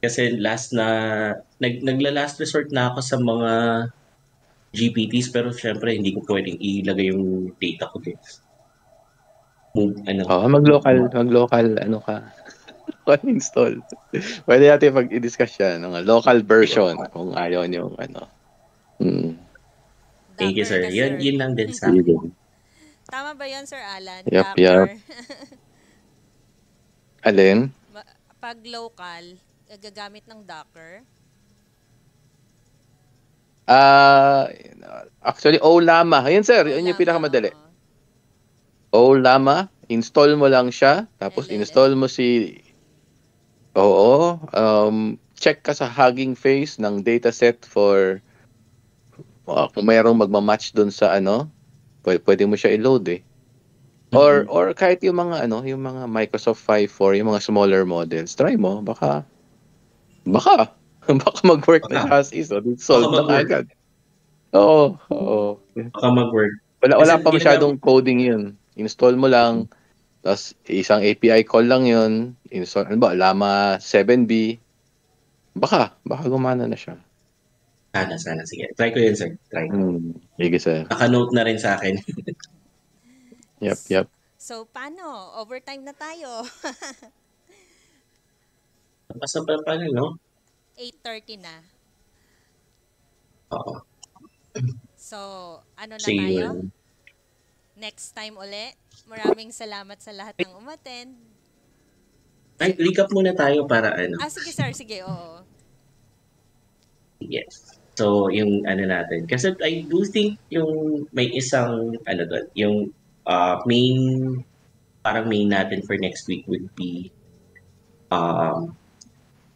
kasi nagla-last resort na ako sa mga GPTs pero syempre hindi ko pwedeng ilagay yung data ko din. Mag-local install. Pwede natin mag-i-discuss yan ng local version kung ayaw niyo Thank you, sir. Yun lang din sa akin. Tama ba yun, Sir Alan? Yup. Alin? Pag local, gagamit ng Docker? Actually, OLama. Ayun, sir. Yun yung pinakamadali. OLama. Install mo lang siya. Tapos install mo check ka sa Hugging Face ng dataset for kung mayroong magmamatch dun sa pwede mo siya i-load eh. Or kahit yung mga yung mga Microsoft 5.4, yung mga smaller models, try mo, baka mag-work na siya as is, solve na agad. Oo. Baka mag-work. Wala pa masyadong coding yun. Install mo lang, tapos isang API call lang yun, install, Llama 7B, baka gumana na siya. Sana. Sige. Try ko yun, sir. Try. Sige, sir. Naka-note na rin sa akin. Yep. So, paano? Overtime na tayo. Basta pa paano, no? 8:30 na. Oo. So, na tayo? Next time uli. Maraming salamat sa lahat ng umattend. Ay, recap muna tayo para sige, sir. Sige, oo. Yes. So, yung natin. Kasi I do think yung may isang, doon, yung main natin for next week would be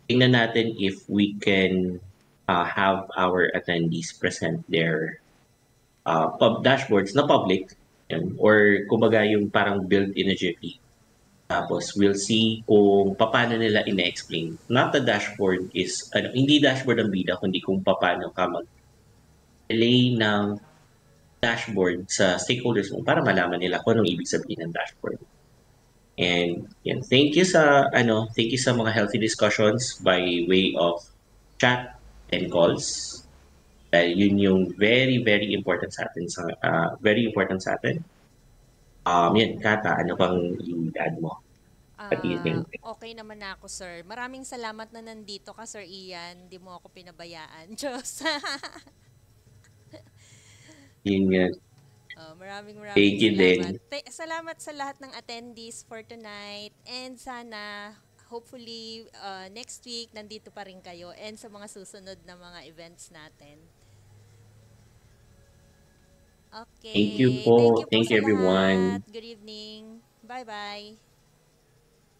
tingnan natin if we can have our attendees present their dashboards na public or kumbaga yung parang built in a Jiffy. Tapos we'll see kung paano nila ina-explain. Not the dashboard is, hindi dashboard ang bida, kundi kung paano ka mag-relay ng dashboard sa stakeholders mo para malaman nila kung anong ibig sabihin ng dashboard. And yan, thank you sa mga healthy discussions by way of chat and calls. Dahil yun yung very, very important sa atin. Yan, Kata, ano pang i-add mo? Okay naman ako, sir. Maraming salamat na nandito ka, Sir Ian. Hindi mo ako pinabayaan. Diyos. Yun yan. Maraming Thank you salamat. din. Salamat sa lahat ng attendees for tonight. And sana, hopefully, next week, nandito pa rin kayo. And sa mga susunod na mga events natin. Okay. Thank you Thank po. you po Thank sa you, everyone. lahat. Good evening. Bye-bye.